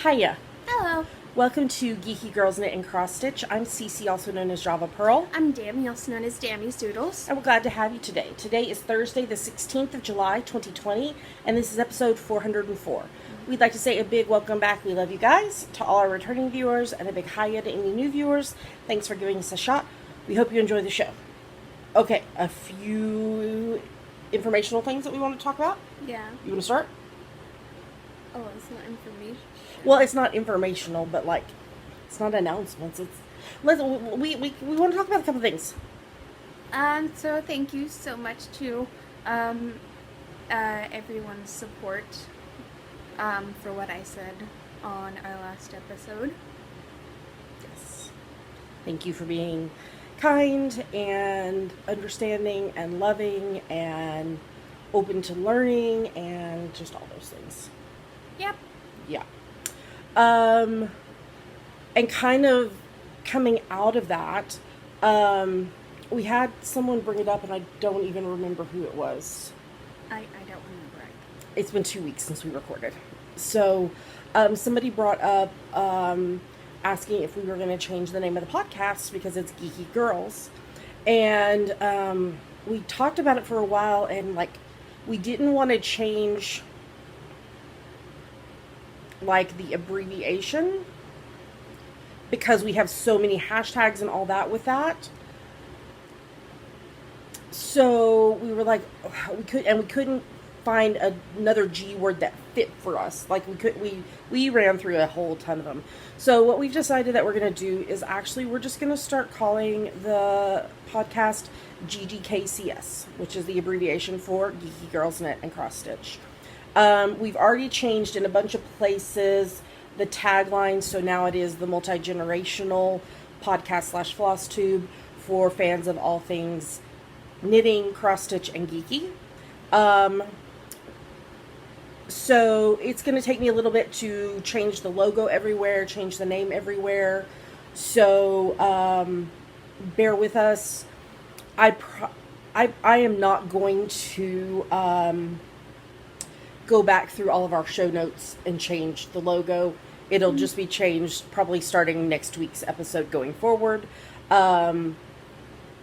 Hiya. Hello. Welcome to Geeky Girls Knit and Cross Stitch. I'm Cece, also known as Java Pearl. I'm Dammy, also known as Dammy's Doodles. And we're glad to have you today. Today is Thursday, the 16th of July, 2020, and this is episode 404. We'd like to say a big welcome back. We love you guys. To all our returning viewers, and a big hiya to any new viewers. Thanks for giving us a shot. We hope you enjoy the show. Okay, a few informational things that we want to talk about. Yeah. You want to start? Oh, it's not information. Well, it's not informational, but like, it's not announcements. We want to talk about a couple things. So thank you so much to everyone's support for what I said on our last episode. Yes. Thank you for being kind and understanding and loving and open to learning and just all those things. Yep. Yeah. And kind of coming out of that, we had someone bring it up, and I don't even remember who it was. I don't remember it. It's been 2 weeks since we recorded. So, somebody brought up asking if we were going to change the name of the podcast because it's Geeky Girls. And we talked about it for a while, and like, we didn't want to change like the abbreviation because we have so many hashtags and all that with that. So we were like, we couldn't find another G word that fit for us. Like we ran through a whole ton of them. So what we've decided that we're going to do is actually we're just going to start calling the podcast GGKCS, which is the abbreviation for Geeky Girls Knit and Cross Stitch. We've already changed in a bunch of places the tagline, so now it is the multi-generational podcast / FlossTube for fans of all things knitting, cross stitch, and geeky. So it's going to take me a little bit to change the logo everywhere, change the name everywhere. So bear with us. I am not going to go back through all of our show notes and change the logo. It'll just be changed probably starting next week's episode going forward,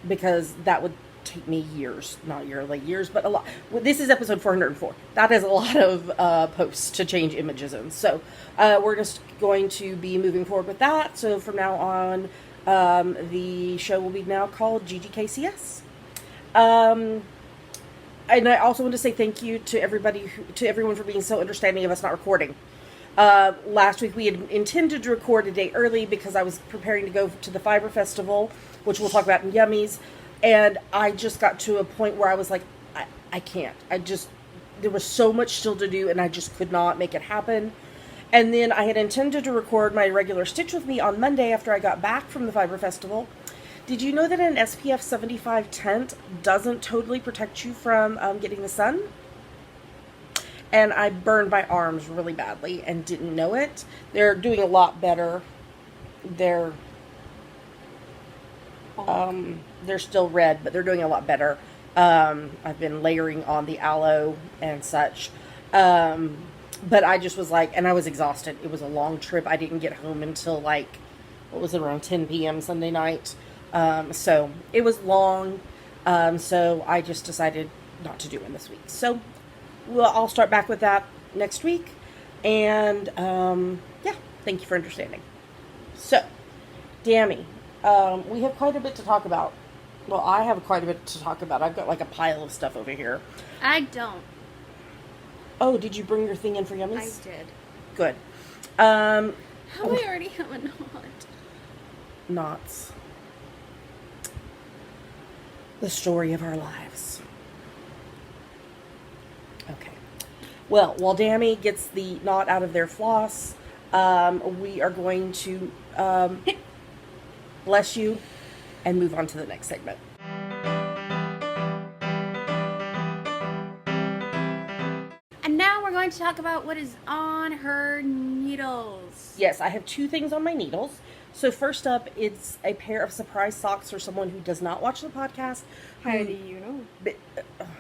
because that would take me years, not years, but a lot. Well, this is episode 404. That is a lot of posts to change images in. So we're just going to be moving forward with that. So from now on, the show will be now called GGKCS. And I also want to say thank you to everyone for being so understanding of us not recording. Last week we had intended to record a day early because I was preparing to go to the Fiber Festival, which we'll talk about in Yummies. And I just got to a point where I was like, I can't. There was so much still to do, and I just could not make it happen. And then I had intended to record my regular Stitch With Me on Monday after I got back from the Fiber Festival. Did you know that an SPF 75 tent doesn't totally protect you from getting the sun? And I burned my arms really badly and didn't know it. They're doing a lot better. They're still red, but they're doing a lot better. I've been layering on the aloe and such. But I just was like, and I was exhausted. It was a long trip. I didn't get home until like, what was it, around 10 p.m. Sunday night. So it was long. So I just decided not to do it this week. So I'll start back with that next week. And, yeah, thank you for understanding. So, Dammy, we have quite a bit to talk about. Well, I have quite a bit to talk about. I've got like a pile of stuff over here. I don't. Oh, did you bring your thing in for Yummies? I did. Good. How I already have a knot. Knots. The story of our lives. Okay. Well, while Dammy gets the knot out of their floss, we are going to bless you and move on to the next segment. And now we're going to talk about what is on her needles. Yes, I have two things on my needles. So first up, it's a pair of surprise socks for someone who does not watch the podcast. How do you know? But,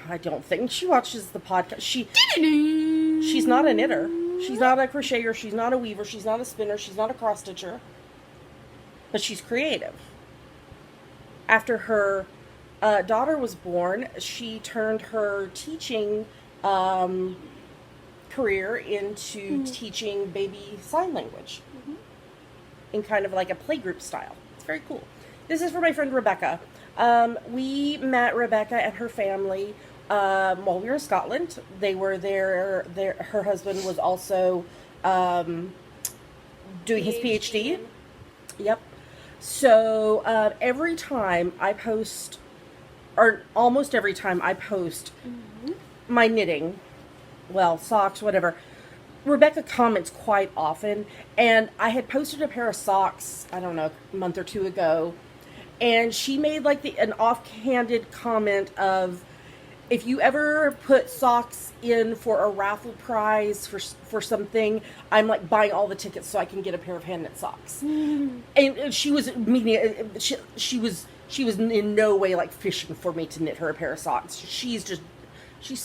I don't think she watches the podcast. She's not a knitter. She's not a crocheter, she's not a weaver, she's not a spinner, she's not a cross-stitcher. But she's creative. After her daughter was born, she turned her teaching career into teaching baby sign language in kind of like a playgroup style. It's very cool. This is for my friend Rebecca. We met Rebecca and her family while we were in Scotland. They were there. Her husband was also doing his PhD. Yep. So every time I post, or almost every time I post my knitting, well, socks, whatever, Rebecca comments quite often. And I had posted a pair of socks, I don't know, a month or two ago, and she made like an offhanded comment of, if you ever put socks in for a raffle prize for something, I'm like buying all the tickets so I can get a pair of hand knit socks. And she was meaning she was in no way like fishing for me to knit her a pair of socks. She's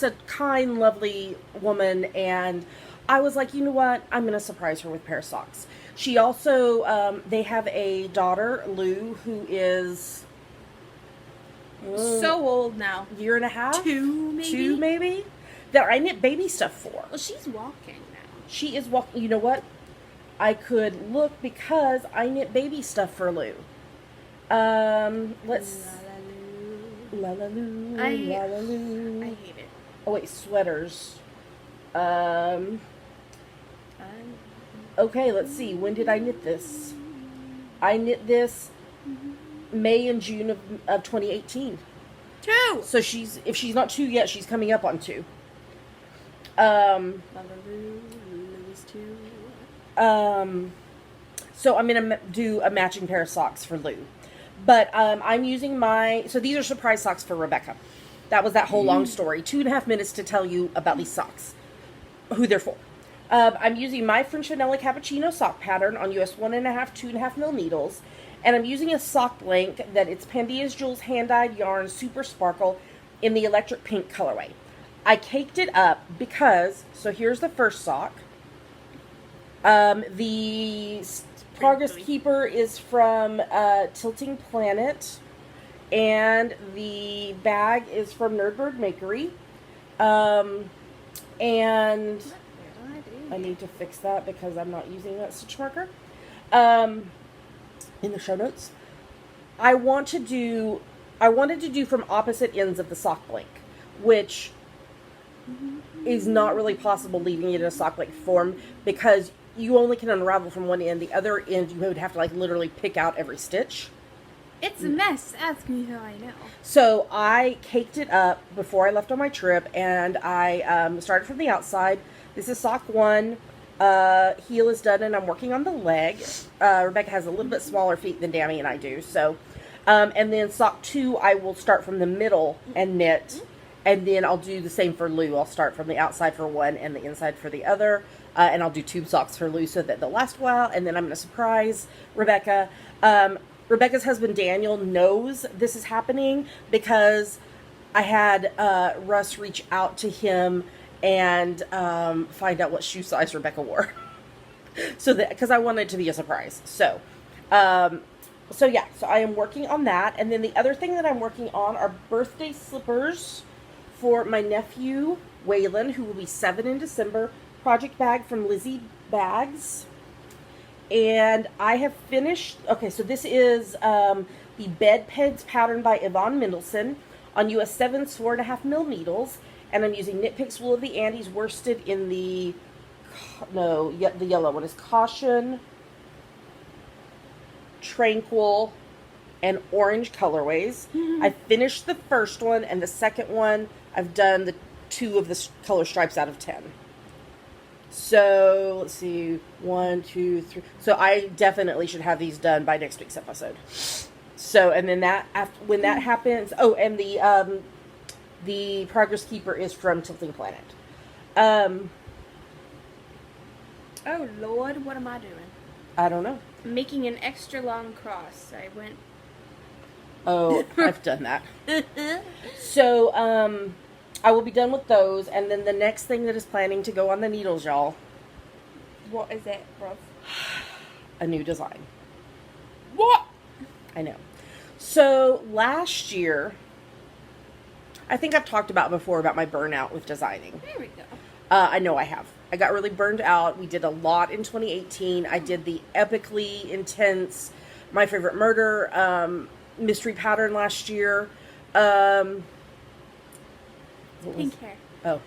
a kind, lovely woman, and I was like, you know what? I'm going to surprise her with a pair of socks. She also, they have a daughter, Lou, who is so old now. Year and a half? Two, maybe? That I knit baby stuff for. Well, she's walking now. She is walking. You know what? I could look because I knit baby stuff for Lou. Let's... La la Lou, la la Lou. I hate it. Oh wait, sweaters. Okay, let's see. When did I knit this? I knit this May and June of 2018. 2. So if she's not 2 yet, she's coming up on 2. So I'm gonna do a matching pair of socks for Lou. But I'm using so these are surprise socks for Rebecca. That was that whole long story. 2.5 minutes to tell you about these socks. Who they're for. I'm using my French Vanilla Cappuccino sock pattern on US 1.5, 2.5 mil needles. And I'm using a sock blank that it's Pandia's Jewels hand-dyed yarn super sparkle in the electric pink colorway. I caked it up because, so here's the first sock. The Progress Keeper is from Tilting Planet, and the bag is from Nerdbird Makery. And I need to fix that because I'm not using that stitch marker. In the show notes, I wanted to do from opposite ends of the sock blank, which is not really possible leaving it in a sock blank form because you only can unravel from one end. The other end, you would have to like literally pick out every stitch. It's a mess. Ask me how I know. So I caked it up before I left on my trip, and I started from the outside. This is sock 1. Heel is done, and I'm working on the leg. Rebecca has a little bit smaller feet than Dammy and I do. So, and then sock 2, I will start from the middle and knit, and then I'll do the same for Lou. I'll start from the outside for one and the inside for the other, and I'll do tube socks for Lou so that they'll last a while, and then I'm going to surprise Rebecca. Rebecca's husband Daniel knows this is happening because I had Russ reach out to him and find out what shoe size Rebecca wore. So that, because I wanted it to be a surprise. So yeah, so I am working on that. And then the other thing that I'm working on are birthday slippers for my nephew, Waylon, who will be 7 in December. Project bag from Lizzie Bags. And I have finished, okay, so this is the Bed Peds pattern by Yvonne Mendelsohn on US 7 4.5 mil needles. And I'm using Knit Picks Wool of the Andes worsted in the yellow one is Caution, Tranquil, and Orange colorways. I finished the first one, and the second one, I've done the 2 of the color stripes out of 10. So, let's see, 1, 2, 3. So I definitely should have these done by next week's episode. So, and then when that happens, oh, and the Progress Keeper is from Tilting Planet. Oh, Lord, what am I doing? I don't know. I'm making an extra long cross. I went... Oh, I've done that. So, I will be done with those, and then the next thing that is planning to go on the needles, y'all, What is it, Rob? A new design. What? I know. So last year, I think I've talked about before about my burnout with designing. There we go. I know I have. I got really burned out. We did a lot in 2018. I did the epically intense My Favorite Murder mystery pattern last year. Pink hair. Oh.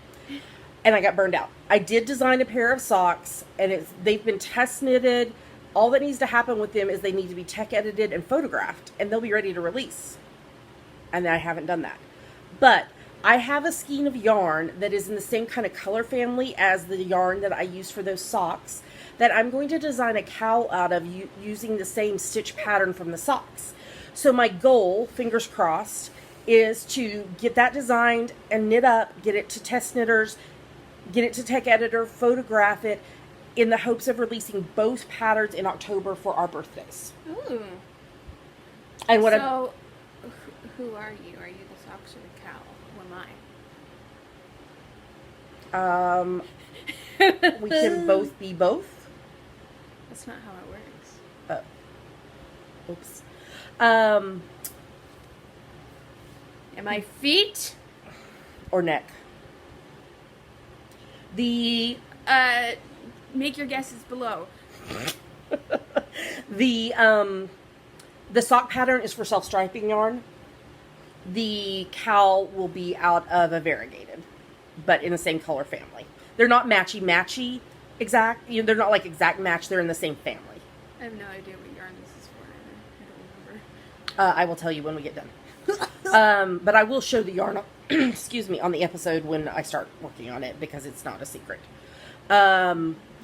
And I got burned out. I did design a pair of socks, and they've been test knitted. All that needs to happen with them is they need to be tech edited and photographed, and they'll be ready to release. And I haven't done that. But I have a skein of yarn that is in the same kind of color family as the yarn that I use for those socks, that I'm going to design a cowl out of using the same stitch pattern from the socks. So my goal, fingers crossed, is to get that designed and knit up, get it to test knitters, get it to tech editor, photograph it, in the hopes of releasing both patterns in October for our birthdays. Ooh. And what so, who are you? Are you the socks or the cowl? What am I? we can both be both. That's not how it works. Oh. Oops. Am I feet? Or neck. The Make your guesses below. the sock pattern is for self-striping yarn. The cowl will be out of a variegated, but in the same color family. They're not matchy exact. They're not like exact match. They're in the same family. I have no idea what yarn this is for. I don't remember. I will tell you when we get done. But I will show the yarn, excuse me, on the episode when I start working on it, because it's not a secret.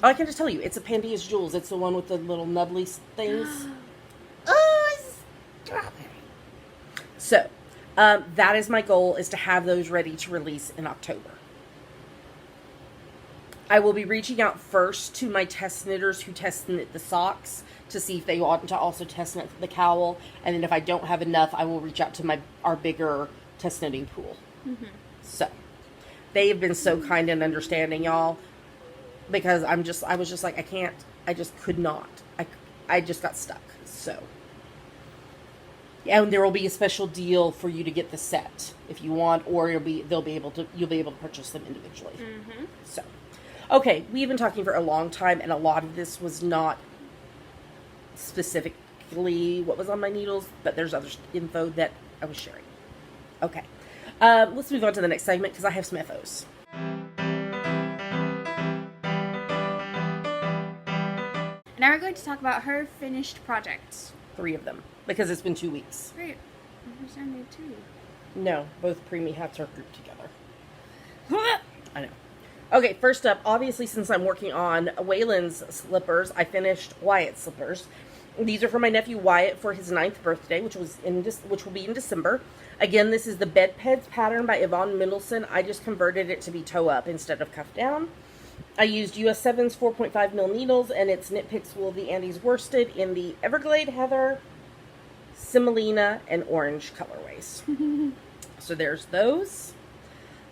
I can just tell you, it's a Pandia's Jewels. It's the one with the little nubbly things. Oh, strawberry. So, that is my goal, is to have those ready to release in October. I will be reaching out first to my test knitters who test knit the socks to see if they want to also test knit the cowl. And then if I don't have enough, I will reach out to our bigger test knitting pool. Mm-hmm. So, they have been so kind and understanding, y'all. Because I was just like, I just could not. I just got stuck. So, and there will be a special deal for you to get the set if you want, or you'll be able to purchase them individually. Mm-hmm. So, okay, we've been talking for a long time, and a lot of this was not specifically what was on my needles, but there's other info that I was sharing. Okay, let's move on to the next segment because I have some FOs. Now we're going to talk about her finished projects. 3 of them, because it's been 2 weeks. Great. Who's only 2? No, both preemie hats are grouped together. I know. Okay, first up, obviously since I'm working on Waylon's slippers, I finished Wyatt's slippers. These are for my nephew Wyatt for his 9th birthday, which will be in December. Again, this is the Bed Peds pattern by Yvonne Mendelsohn. I just converted it to be toe up instead of cuff down. I used US 7's 4.5 mil needles, and it's Knit Pics Wool of the Andes worsted in the Everglade Heather, Semolina, and Orange colorways. So there's those.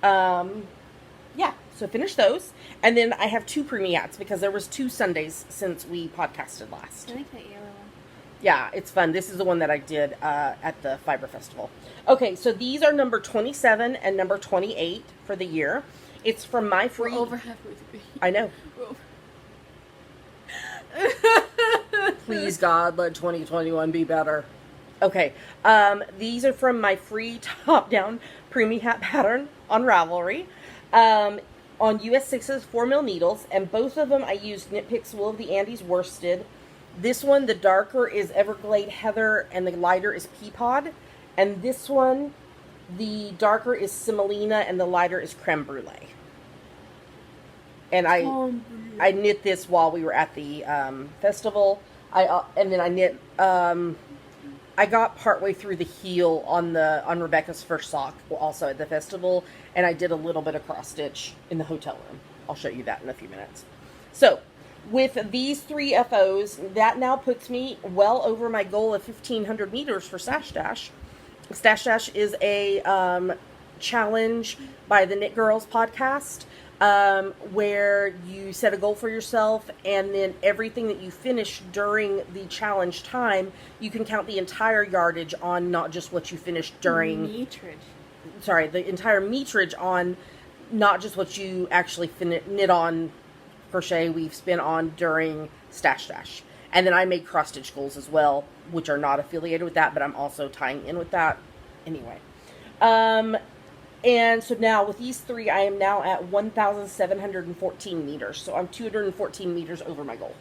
Yeah, so finish those. And then I have 2 preemie hats because there was 2 Sundays since we podcasted last. I like that yellow one. Yeah, it's fun. This is the one that I did at the Fiber Festival. Okay, so these are number 27 and number 28 for the year. It's from my free... We're over halfway through. I know. Please, God, let 2021 be better. Okay, these are from my free top-down preemie hat pattern on Ravelry. On US 6's 4 mil needles, and both of them I used Knit Pics Wool of the Andes worsted. This one, the darker is Everglade Heather, and the lighter is Peapod. And this one, the darker is Semolina, and the lighter is Creme Brulee. And I knit this while we were at the festival. And then I knit. I got partway through the heel on Rebecca's first sock, also at the festival, and I did a little bit of cross stitch in the hotel room. I'll show you that in a few minutes. So, with these 3 FOs, that now puts me well over my goal of 1,500 meters for Stash Dash. Stash Dash is a challenge by the Knit Girls podcast, where you set a goal for yourself, and then everything that you finish during the challenge time, you can count the entire yardage on, not just what you finished during... the entire meterage on, not just what you actually knit on, crochet, weave, spin on during Stash Dash. And then I make cross stitch goals as well, which are not affiliated with that, but I'm also tying in with that anyway. And so now with these three, I am now at 1,714 meters. So I'm 214 meters over my goal.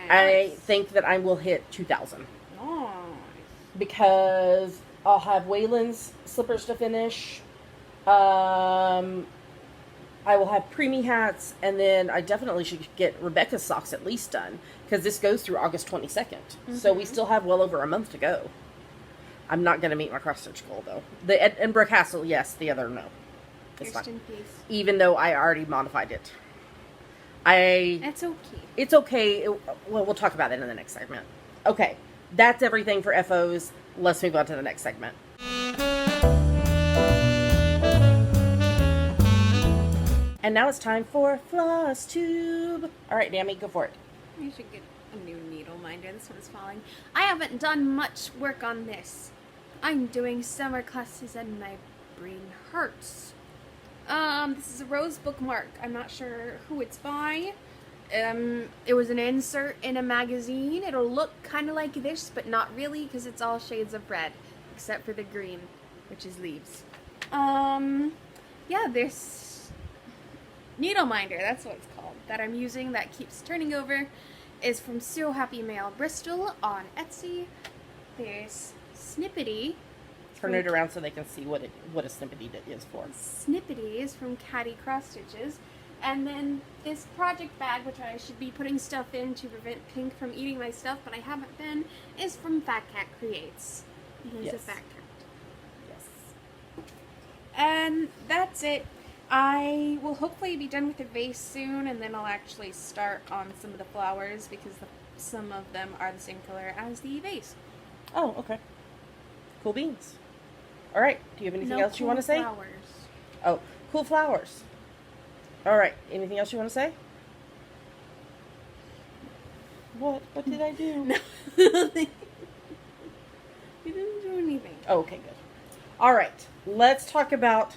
I think that I will hit 2,000. Nice. Because I'll have Waylon's slippers to finish. I will have preemie hats, and then I definitely should get Rebecca's socks at least done, because this goes through August 22nd. So we still have well over a month to go. I'm not going to meet my cross-stitch goal, though. The Edinburgh Castle, yes. The other, no. It's fine. In peace. Even though I already modified it. It's okay. It's okay. Well, we'll talk about it in the next segment. Okay. That's everything for FOs. Let's move on to the next segment. And now it's time for FlossTube. All right, Dammy, go for it. You should get a new needle minder. This one's falling. I haven't done much work on this. I'm doing summer classes and my brain hurts. This is a rose bookmark. I'm not sure who it's by. It was an insert in a magazine. It'll look kind of like this, but not really, because it's all shades of red, except for the green, which is leaves. Yeah, this needle minder, that's what it's called, that I'm using, that keeps turning over, is from So Happy Mail Bristol on Etsy. There's Snippety. Turn it around so they can see what a snippety is for. Snippety is from Caddy Cross Stitches. And then this project bag, which I should be putting stuff in to prevent Pink from eating my stuff, but I haven't been, is from Fat Cat Creates. He's a fat cat. Yes. And that's it. I will hopefully be done with the vase soon, and then I'll actually start on some of the flowers, because some of them are the same color as the vase. Oh, okay. Cool beans. All right. Do you have anything else you want to say? Flowers. Oh, cool flowers. All right. Anything else you want to say? What? What did I do? No. You didn't do anything. Oh, okay, good. All right. Let's talk about...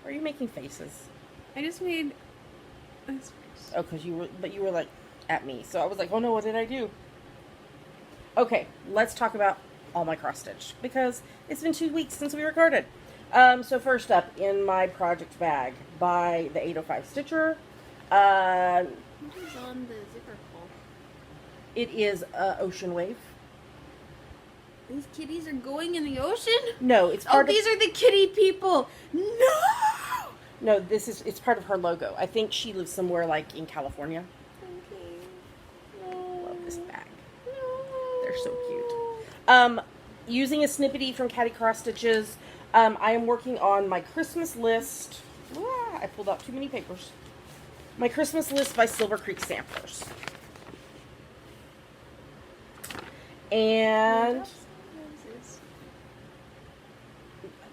Are you making faces? I just made this face. Oh, because you were like at me. So I was like, oh no, what did I do? Okay, let's talk about all my cross stitch, because it's been 2 weeks since we recorded. So first up in my project bag by the 805 Stitcher. What is on the zipper pull? It is Ocean Wave. These kitties are going in the ocean? No, it's part these are the kitty people. No! No, it's part of her logo. I think she lives somewhere like in California. Okay. No. Love this bag. No. They're so cute. Using a snippety from Caddy Cross Stitches, I am working on my Christmas list. I pulled out too many papers. My Christmas list by Silver Creek Samplers. And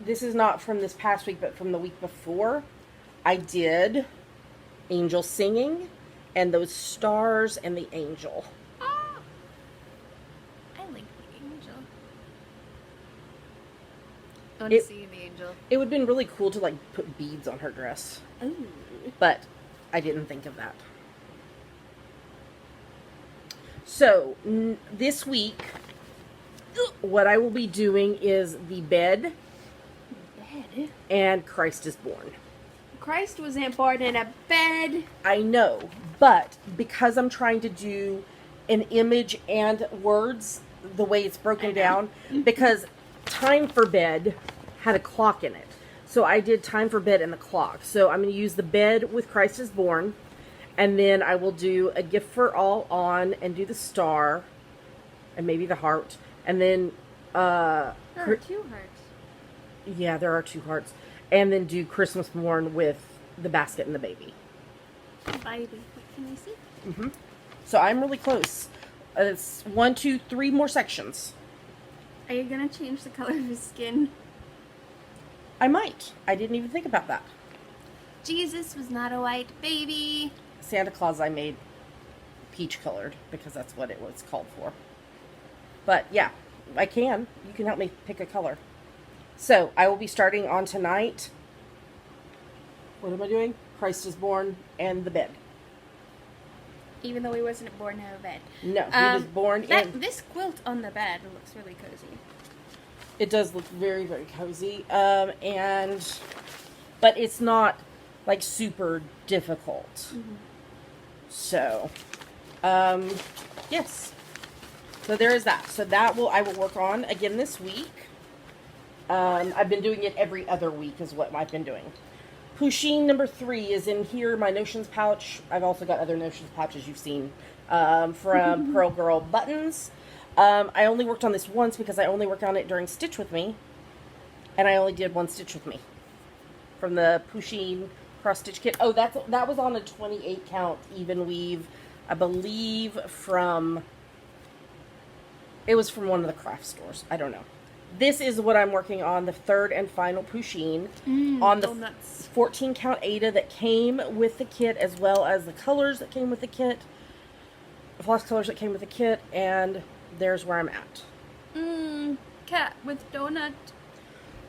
this is not from this past week, but from the week before. I did angel singing and those stars and the angel. I like the angel. I want to see the angel. It would have been really cool to like put beads on her dress. Ooh. But I didn't think of that. So, this week, what I will be doing is the bed and Christ is Born. Christ wasn't born in a bed. I know, but because I'm trying to do an image and words the way it's broken down, because Time for Bed had a clock in it. So I did Time for Bed and the clock. So I'm going to use the bed with Christ is Born. And then I will do a gift for all on and do the star and maybe the heart. And then... there are 2 hearts. Yeah, there are 2 hearts. And then do Christmas Morn with the basket and the baby. Baby. Can I see? Mm-hmm. So I'm really close. It's 1, 2, 3 more sections. Are you going to change the color of his skin? I might. I didn't even think about that. Jesus was not a white baby. Santa Claus I made peach colored because that's what it was called for. But yeah, I can. You can help me pick a color. So I will be starting on tonight. What am I doing? Christ is Born and the bed. Even though he wasn't born out of bed. No, he was born in... This quilt on the bed looks really cozy. It does look very, very cozy. But it's not like super difficult. Mm-hmm. So, yes. So there is that. So I will work on again this week. I've been doing it every other week is what I've been doing. Pusheen number 3 is in here, my Notions pouch. I've also got other Notions pouches you've seen from Pearl Girl Buttons. I only worked on this once because I only worked on it during Stitch With Me. And I only did one Stitch With Me. From the Pusheen Cross Stitch Kit. Oh, that was on a 28 count even weave. I believe from... It was from one of the craft stores. I don't know. This is what I'm working on, the third and final Pusheen. On the 14 count Ada that came with the kit, as well as the colors that came with the kit. The floss colors that came with the kit, and there's where I'm at. Cat with donut.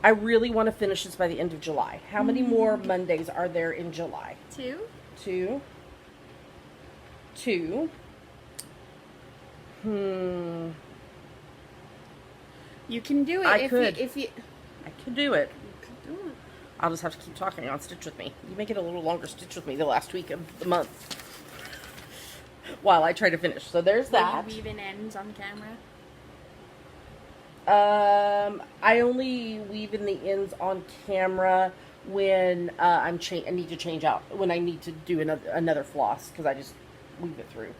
I really want to finish this by the end of July. How many more Mondays are there in July? 2. 2. 2. You can do it. I could do it. You could do it. I'll just have to keep talking on Stitch With Me. You make it a little longer Stitch With Me the last week of the month. While I try to finish. So there's that. Will you weave in ends on camera? I only weave in the ends on camera when I need to change out. When I need to do another floss. Because I just weave it through.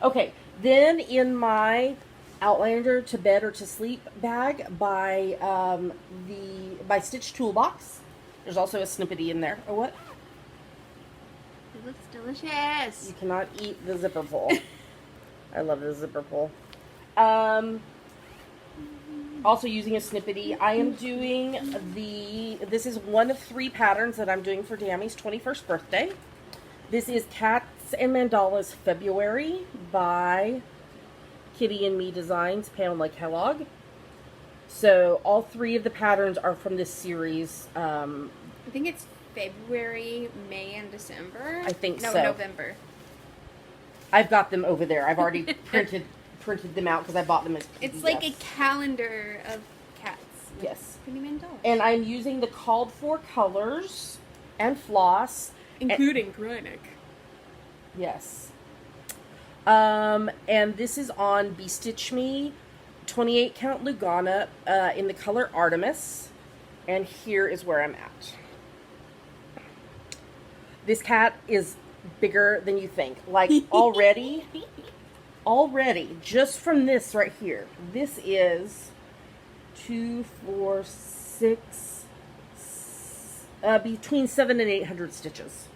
Okay. Then in my... Outlander to Bed or to Sleep bag by Stitch Toolbox. There's also a snippety in there. Or what? It looks delicious. You cannot eat the zipper pull. I love the zipper pull. Also using a snippety. I am doing this is one of 3 patterns that I'm doing for Dammy's 21st birthday. This is Cats and Mandalas February by Kitty and Me Designs, Pam Lake Kellogg. So all 3 of the patterns are from this series. I think it's February, May, and December. I think so. No, November. I've got them over there. I've already printed them out because I bought them as PDFs. It's like a calendar of cats. Yes. Kitty Mandala. And I'm using the called for colors and floss. Including Kreinik. Yes. And this is on Bestitch Me 28 count Lugana in the color Artemis. And here is where I'm at. This cat is bigger than you think. Like already, just from this right here. This is 2, 4, 6, between 700 and 800 stitches.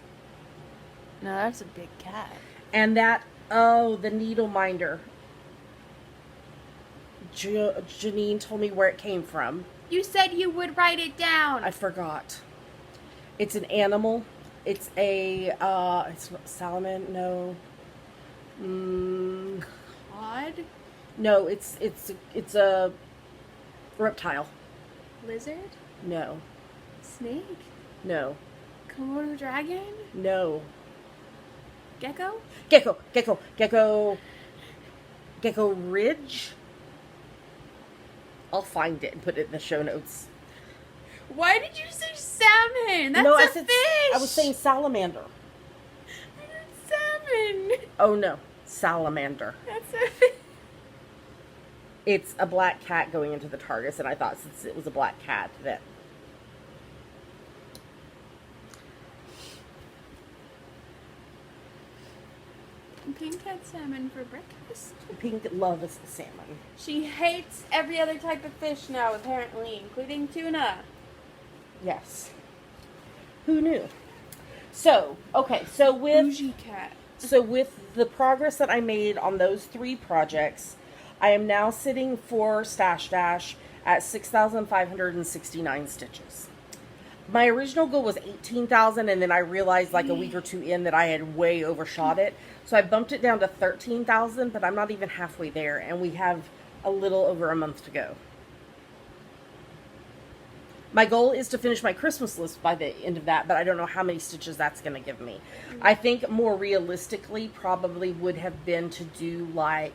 No, that's a big cat. And that... Oh, the needle minder. Janine told me where it came from. You said you would write it down. I forgot. It's an animal. It's a, it's not salmon, no. Cod? No, it's a reptile. Lizard? No. Snake? No. Komodo dragon? No. Gecko? Gecko Ridge? I'll find it and put it in the show notes. Why did you say salmon? That's I a said, fish. I was saying salamander. I heard salmon. Oh no, salamander. That's a fish. It's a black cat going into the TARDIS, and I thought since it was a black cat that... Pink had salmon for breakfast. Pink loves salmon. She hates every other type of fish now, apparently, including tuna. Yes. Who knew? So, okay, so with... Bougie cat. So with the progress that I made on those 3 projects, I am now sitting for Stash Dash at 6,569 stitches. My original goal was 18,000, and then I realized like a week or two in that I had way overshot it. So I bumped it down to 13,000, but I'm not even halfway there, and we have a little over a month to go. My goal is to finish my Christmas list by the end of that, but I don't know how many stitches that's going to give me. I think more realistically probably would have been to do like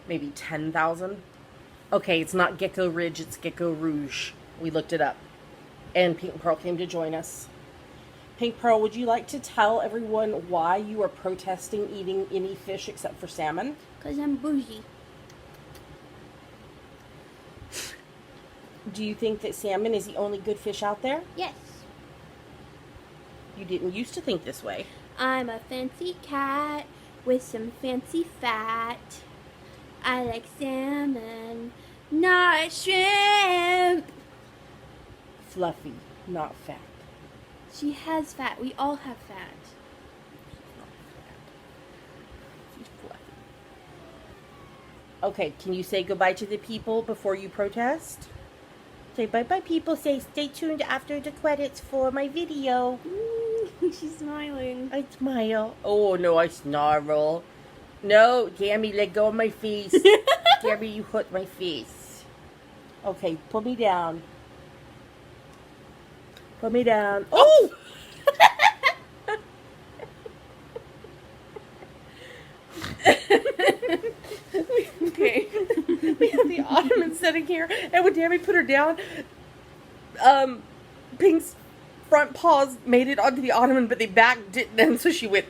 maybe 10,000. Okay, it's not Gecko Ridge, it's Gecko Rouge. We looked it up. And Pink Pearl came to join us. Pink Pearl, would you like to tell everyone why you are protesting eating any fish except for salmon? Because I'm bougie. Do you think that salmon is the only good fish out there? Yes. You didn't used to think this way. I'm a fancy cat with some fancy fat. I like salmon, not shrimp. Fluffy, not fat. She has fat. We all have fat. She's fluffy. Okay, can you say goodbye to the people before you protest? Say bye-bye, people. Say stay tuned after the credits for my video. She's smiling. I smile. Oh, no, I snarl. No, Gammy, let go of my face. Gammy, you hurt my face. Okay, put me down. Put me down. Oh! Okay. We have the ottoman sitting here, and when Dammy put her down, Pink's front paws made it onto the ottoman, but the back didn't, and so she went.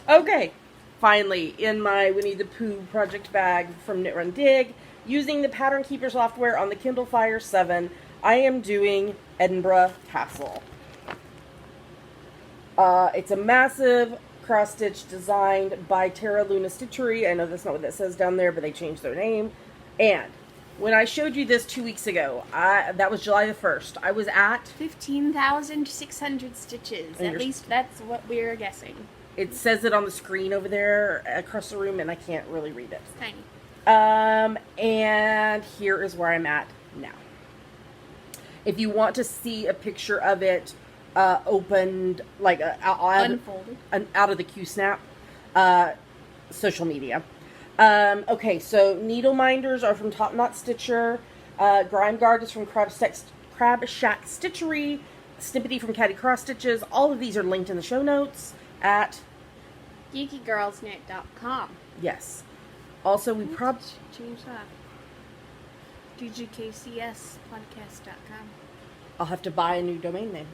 Okay. Finally, in my Winnie the Pooh project bag from Knit Run Dig, using the Pattern Keeper software on the Kindle Fire 7, I am doing Edinburgh Castle. It's a massive cross-stitch designed by Terra Luna Stitchery. I know that's not what that says down there, but they changed their name. And when I showed you this 2 weeks ago, that was July the 1st. I was at 15,600 stitches. At least that's what we're guessing. It says it on the screen over there across the room, and I can't really read it. It's tiny. And here is where I'm at now. If you want to see a picture of it opened, like Unfolded. Out of the Q-Snap, social media. Okay, so needle minders are from Top Knot Stitcher. Grime Guard is from Crab Shack Stitchery. Snippety from Caddy Cross Stitches. All of these are linked in the show notes at GeekyGirlsKnit.com. Yes. Also, we probably change that. GGKCS podcast.com. I'll have to buy a new domain name.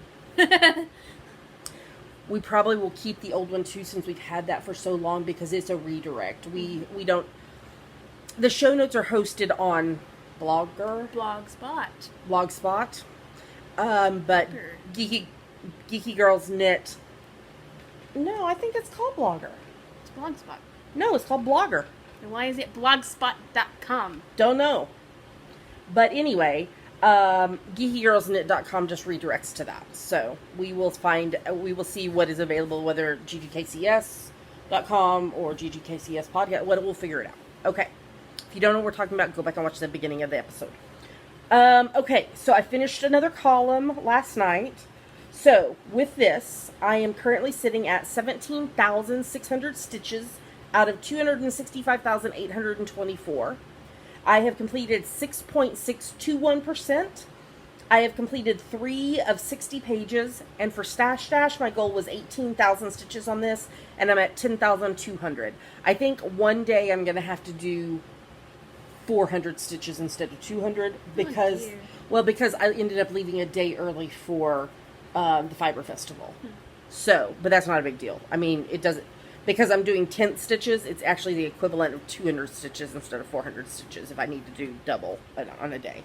We probably will keep the old one too, since we've had that for so long, because it's a redirect. We don't. The show notes are hosted on Blogspot. But Geeky Girls Knit. No, I think it's called Blogger. It's Blogspot. No, it's called Blogger. And why is it blogspot.com? Don't know. But anyway, GeekyGirlsKnit.com just redirects to that. So we will see what is available, whether GGKCS.com or GGKCS podcast. We'll figure it out. Okay. If you don't know what we're talking about, go back and watch the beginning of the episode. Okay, so I finished another column last night. So with this, I am currently sitting at 17,600 stitches out of 265,824. I have completed 6.621%. I have completed 3 of 60 pages. And for Stash Dash, my goal was 18,000 stitches on this. And I'm at 10,200. I think one day I'm going to have to do 400 stitches instead of 200. Because, because I ended up leaving a day early for the Fiber Festival. So, but that's not a big deal. I mean, it doesn't... Because I'm doing 10th stitches, it's actually the equivalent of 200 stitches instead of 400 stitches if I need to do double on a day.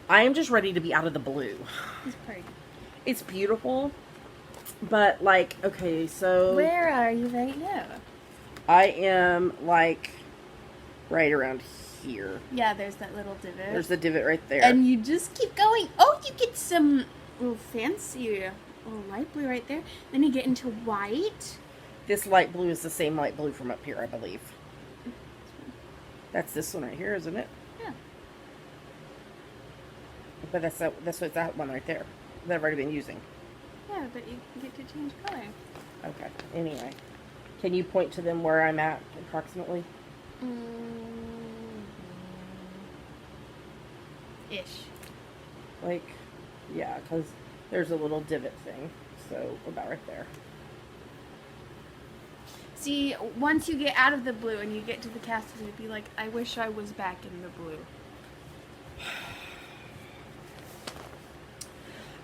I am just ready to be out of the blue. It's pretty. It's beautiful, but like, okay, so... Where are you right now? I am like right around here. Yeah, there's that little divot. There's the divot right there. And you just keep going. Oh, you get some little fancy little light blue right there. Then you get into white. This light blue is the same light blue from up here, I believe. That's this one right here, isn't it? Yeah. But that's that one right there that I've already been using. Yeah, but you get to change color. Okay. Anyway, can you point to them where I'm at approximately? Ish. Like, yeah, because there's a little divot thing. So about right there. See, once you get out of the blue and you get to the castle, you'd be like, I wish I was back in the blue.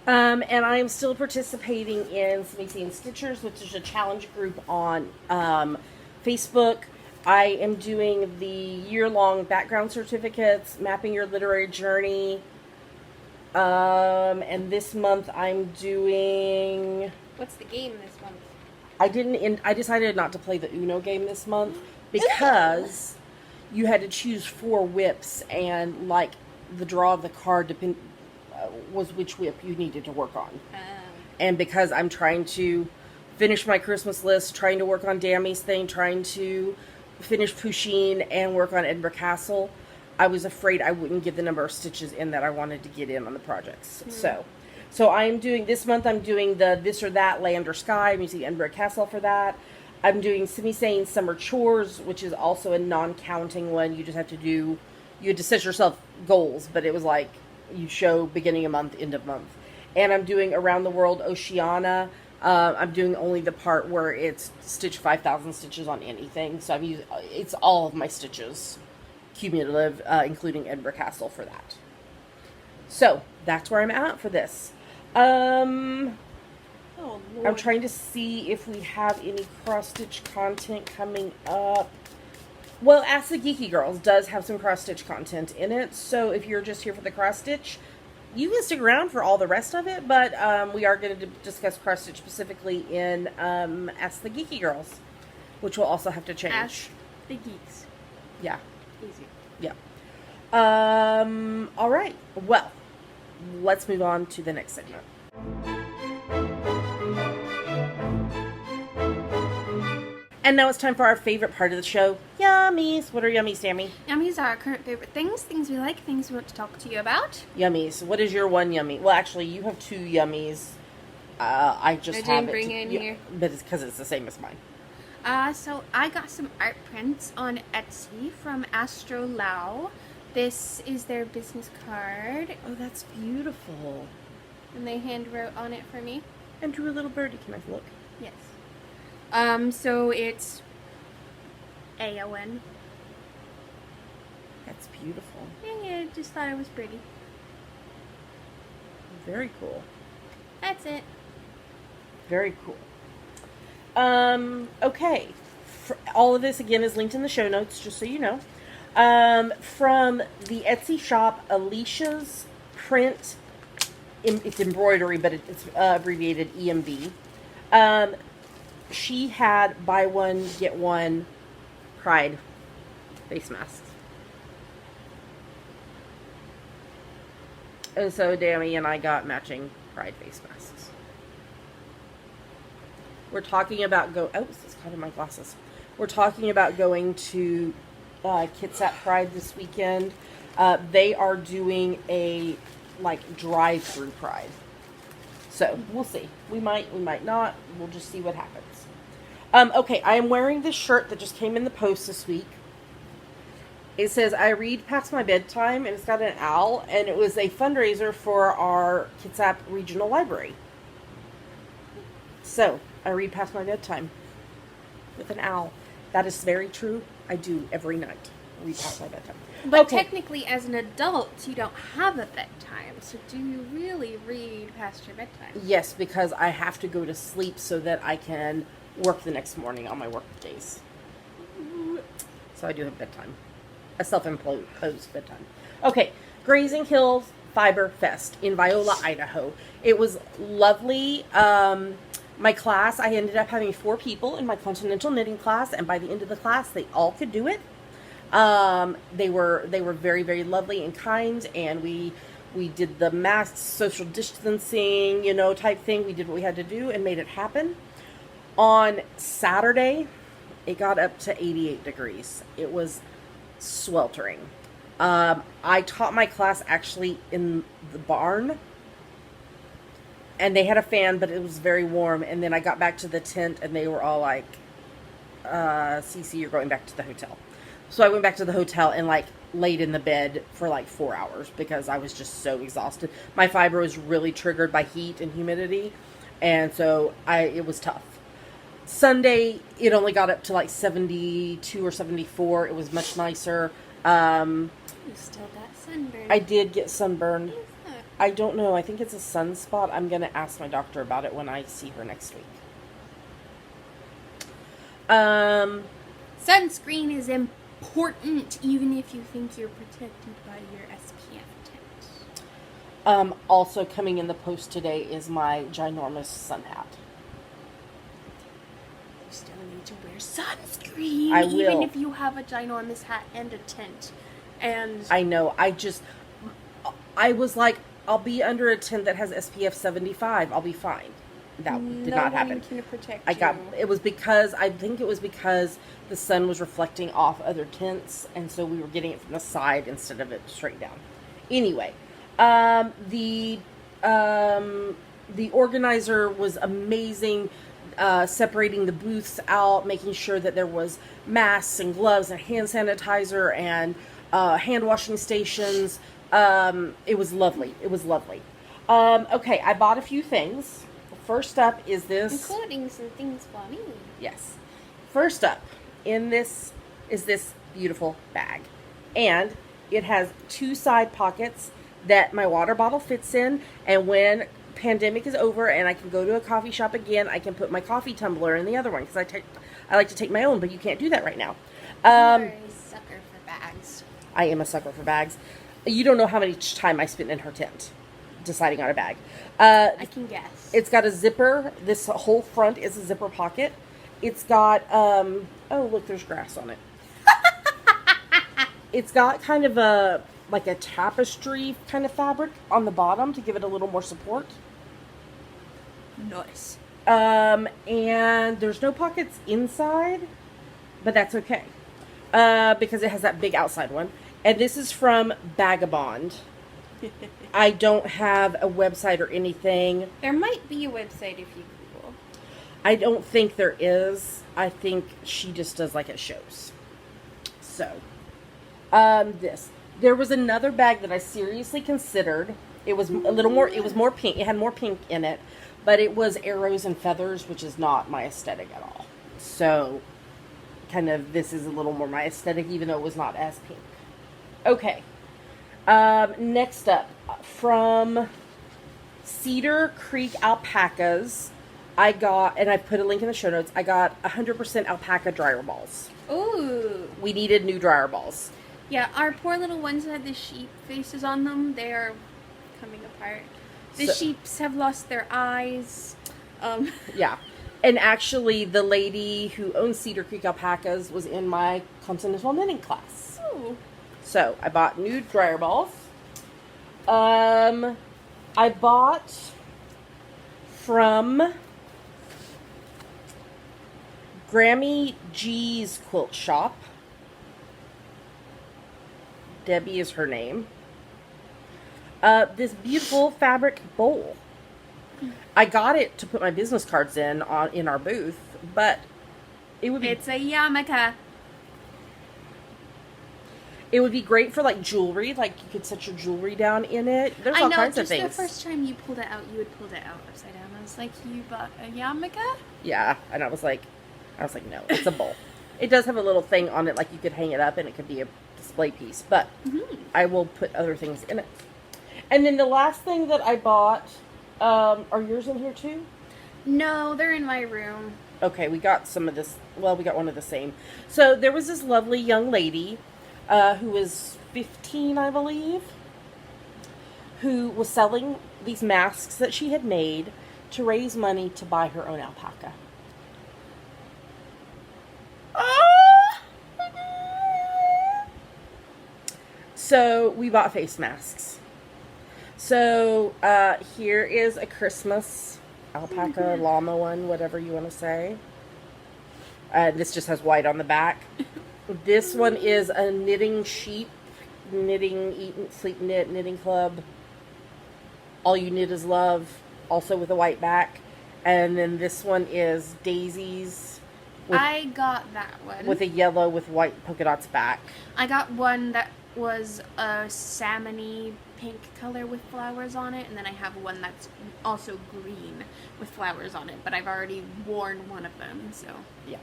And I am still participating in Sneaky and Stitchers, which is a challenge group on Facebook. I am doing the year-long background certificates, mapping your literary journey. And this month I'm doing... What's the game this month? I decided not to play the Uno game this month because you had to choose 4 whips, and like the draw of the card was which whip you needed to work on. And because I'm trying to finish my Christmas list, trying to work on Dammy's thing, trying to finish Pusheen and work on Edinburgh Castle, I was afraid I wouldn't get the number of stitches in that I wanted to get in on the projects. So I'm doing, this month I'm doing the This or That Land or Sky. I'm using Edinburgh Castle for that. I'm doing Semi-Sane Summer Chores, which is also a non-counting one. You just have to do, you had to set yourself goals, but it was like, you show beginning of month, end of month. And I'm doing Around the World Oceania. I'm doing only the part where it's stitch 5,000 stitches on anything. So I'm using, it's all of my stitches, cumulative, including Edinburgh Castle for that. So that's where I'm at for this. I'm trying to see if we have any cross-stitch content coming up. Well, Ask the Geeky Girls does have some cross-stitch content in it, so if you're just here for the cross-stitch, you can stick around for all the rest of it, but we are going to discuss cross-stitch specifically in Ask the Geeky Girls, which will also have to change. Ask the Geeks. Yeah. Easy. Yeah. All right. Well, let's move on to the next segment. And now it's time for our favorite part of the show, Yummies. What are Yummies, Sammy? Yummies are our current favorite things we like, things we want to talk to you about. Yummies. What is your one yummy? Well, actually, you have 2 Yummies. I didn't bring it in here. But it's because it's the same as mine. So I got some art prints on Etsy from Astro Lau. This is their business card. Oh, that's beautiful. And they hand wrote on it for me. And drew a little birdie. Can I look? Yes. So it's AON. That's beautiful. Yeah, just thought it was pretty. Very cool. That's it. Very cool. Okay. All of this, again, is linked in the show notes, just so you know. From the Etsy shop, Alicia's print, it's embroidery, but it's abbreviated EMB. She had buy one, get one Pride face masks. And so Dammy and I got matching Pride face masks. We're talking about oh, it's caught in my glasses. We're talking about going to Kitsap Pride this weekend. They are doing a drive-through Pride. So we'll see. We might not. We'll just see what happens. Okay, I am wearing this shirt that just came in the post this week. It says, I read past my bedtime, and it's got an owl, and it was a fundraiser for our Kitsap Regional Library. So, I read past my bedtime with an owl. That is very true. I do every night. Read past my bedtime. But technically, as an adult, you don't have a bedtime. So do you really read past your bedtime? Yes, because I have to go to sleep so that I can work the next morning on my work days. So I do have bedtime. A self-imposed bedtime. Okay, Grazing Hills Fiber Fest in Viola, Idaho. It was lovely. My class, I ended up having 4 people in my continental knitting class, and by the end of the class, they all could do it. They were very, very lovely and kind, and we did the mask, social distancing, type thing. We did what we had to do and made it happen. On Saturday, it got up to 88 degrees. It was sweltering. I taught my class actually in the barn. And they had a fan, but it was very warm. And then I got back to the tent, and they were all like, Cece, you're going back to the hotel. So I went back to the hotel and, like, laid in the bed for, like, 4 hours because I was just so exhausted. My fiber was really triggered by heat and humidity. And so it was tough. Sunday, it only got up to, like, 72 or 74. It was much nicer. You still got sunburned. I did get sunburned. What is that? I don't know. I think it's a sunspot. I'm going to ask my doctor about it when I see her next week. Sunscreen is important, even if you think you're protected by your SPF tint. Also coming in the post today is my ginormous sun hat. You still need to wear sunscreen, I will. even if you have a ginormous hat and a tent. And I know. I was like, I'll be under a tent that has SPF 75. I'll be fine. That did not happen. Can protect I think it was because the sun was reflecting off other tents, and so we were getting it from the side instead of it straight down. Anyway, the organizer was amazing, separating the booths out, making sure that there was masks and gloves and hand sanitizer and hand washing stations. It was lovely. It was lovely. Okay, I bought a few things. First up is this. including some things for me. Yes. First up in this is this beautiful bag. And it has 2 side pockets that my water bottle fits in. And when pandemic is over and I can go to a coffee shop again, I can put my coffee tumbler in the other one. Because I like to take my own, but you can't do that right now. You're a sucker for bags. I am a sucker for bags. You don't know how much time I spent in her tent deciding on a bag. I can guess. It's got a zipper. This whole front is a zipper pocket. It's got, oh, look, there's grass on it. It's got kind of like a tapestry kind of fabric on the bottom to give it a little more support. Nice. And there's no pockets inside, but that's okay. Because it has that big outside one. And this is from Vagabond. I don't have a website or anything. There might be a website if you Google. I don't think there is. I think she just does like it shows. So, this. There was another bag that I seriously considered. It was a little more, it was more pink. It had more pink in it. But it was arrows and feathers, which is not my aesthetic at all. So, kind of, this is a little more my aesthetic, even though it was not as pink. Okay. Next up, from Cedar Creek Alpacas, I got, and I put a link in the show notes, I got 100% alpaca dryer balls. Ooh. We needed new dryer balls. Yeah, our poor little ones had the sheep faces on them. They are coming apart. The sheeps have lost their eyes. Yeah. And actually, the lady who owns Cedar Creek Alpacas was in my Continental Knitting class. Ooh. So, I bought new dryer balls. I bought from Grammy G's Quilt Shop. Debbie is her name. This beautiful fabric bowl. I got it to put my business cards in our booth, but it would be... It's a yarmulke. It would be great for, like, jewelry. Like, you could set your jewelry down in it. There's all kinds of things. The first time you pulled it out, you had pulled it out upside down. I was like, you bought a yarmulke? Yeah, and I was like, no, it's a bowl. It does have a little thing on it, like you could hang it up and it could be a display piece. But I will put other things in it. And then the last thing that I bought, are yours in here too? No, they're in my room. Okay, we got some of this. Well, we got one of the same. So there was this lovely young lady who was 15, I believe, who was selling these masks that she had made to raise money to buy her own alpaca. So we bought face masks. So here is a Christmas alpaca llama one, whatever you want to say. This just has white on the back. This one is a knitting sheep Knitting, Eat, Sleep, Knit, Knitting Club. All You Knit Is Love, also with a white back. And then this one is Daisies. I got that one. With a yellow with white polka dots back. I got one that was a salmony pink color with flowers on it, and then I have one that's also green with flowers on it, but I've already worn one of them, so. Yeah.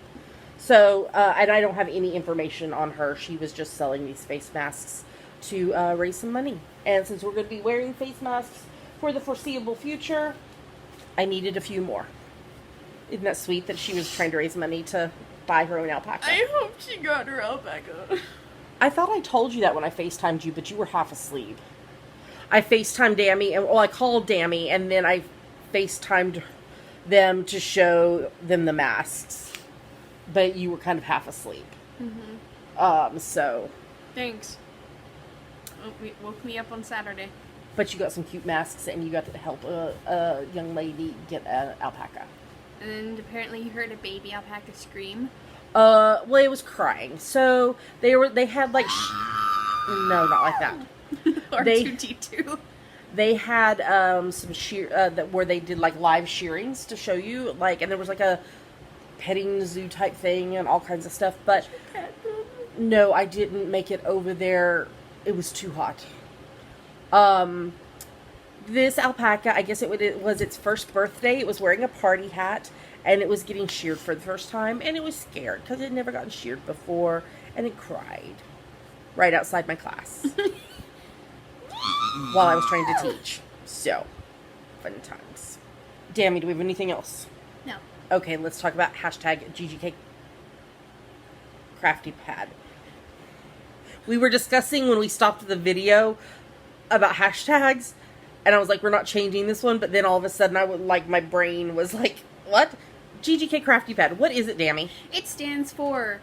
So, and I don't have any information on her. She was just selling these face masks to raise some money. And since we're going to be wearing face masks for the foreseeable future, I needed a few more. Isn't that sweet that she was trying to raise money to buy her own alpaca? I hope she got her alpaca. I thought I told you that when I FaceTimed you, but you were half asleep. I FaceTimed Dammy, and I called Dammy, and then I FaceTimed them to show them the masks. But you were kind of half asleep. Mm-hmm. So. Thanks. Woke me up on Saturday. But you got some cute masks, and you got to help a young lady get an alpaca. And apparently you heard a baby alpaca scream. Well, it was crying. So they had like, no, not like that. R2D2. They had some shear where they did like live shearings to show you, like, and there was like a petting zoo type thing and all kinds of stuff. But no, I didn't make it over there. It was too hot. This alpaca, I guess it was its first birthday. It was wearing a party hat, and it was getting sheared for the first time, and it was scared because it had never gotten sheared before, and it cried right outside my class while I was trying to teach. So, fun times. Dammy, do we have anything else? No. Okay, let's talk about hashtag GGK Crafty Pad. We were discussing when we stopped the video about hashtags, and I was like, we're not changing this one, but then all of a sudden my brain was like, what? GGK Crafty Pad. What is it, Dammy? It stands for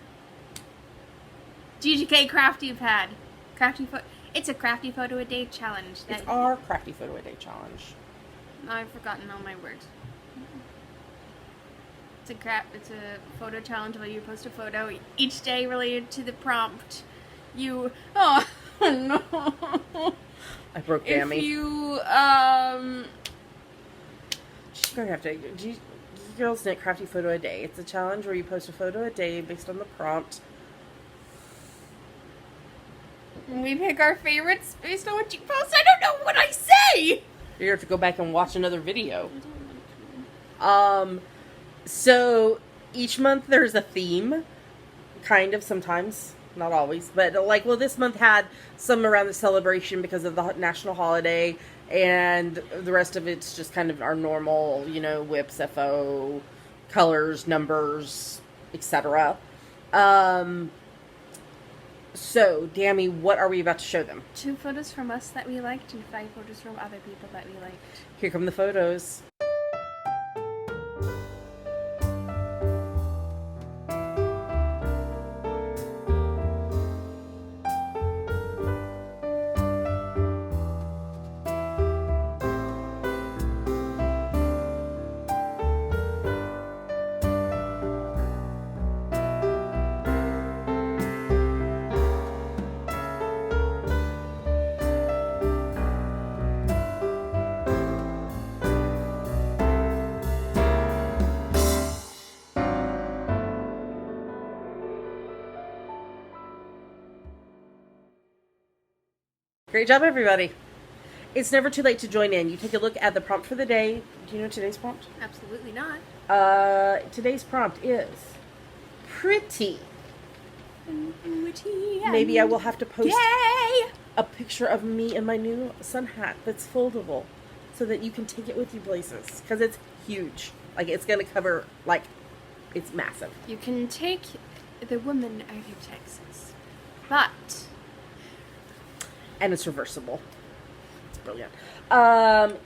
GGK Crafty Pad. It's a crafty photo a day challenge. It's our crafty photo a day challenge. I've forgotten all my words. It's a photo challenge where you post a photo each day related to the prompt. Oh no. I broke Dammy. If you, She's going to have to... Girls Knit Crafty Photo a Day. It's a challenge where you post a photo a day based on the prompt. We pick our favorites based on what you post. I don't know what I say! You're going to have to go back and watch another video. So, each month there's a theme. Kind of, sometimes. Not always. But, this month had some around the celebration because of the national holiday. And the rest of it's just kind of our normal, whips, FO, colors, numbers, etc. So, Dammy, what are we about to show them? 2 photos from us that we liked and 5 photos from other people that we liked. Here come the photos. Great job, everybody. It's never too late to join in. You take a look at the prompt for the day. Do you know today's prompt? Absolutely not. Today's prompt is pretty. Pretty. Maybe I will have to post Yay! a picture of me in my new sun hat that's foldable so that you can take it with you places. Because it's huge. It's going to cover, it's massive. You can take the woman out of Texas. But... And it's reversible. It's brilliant.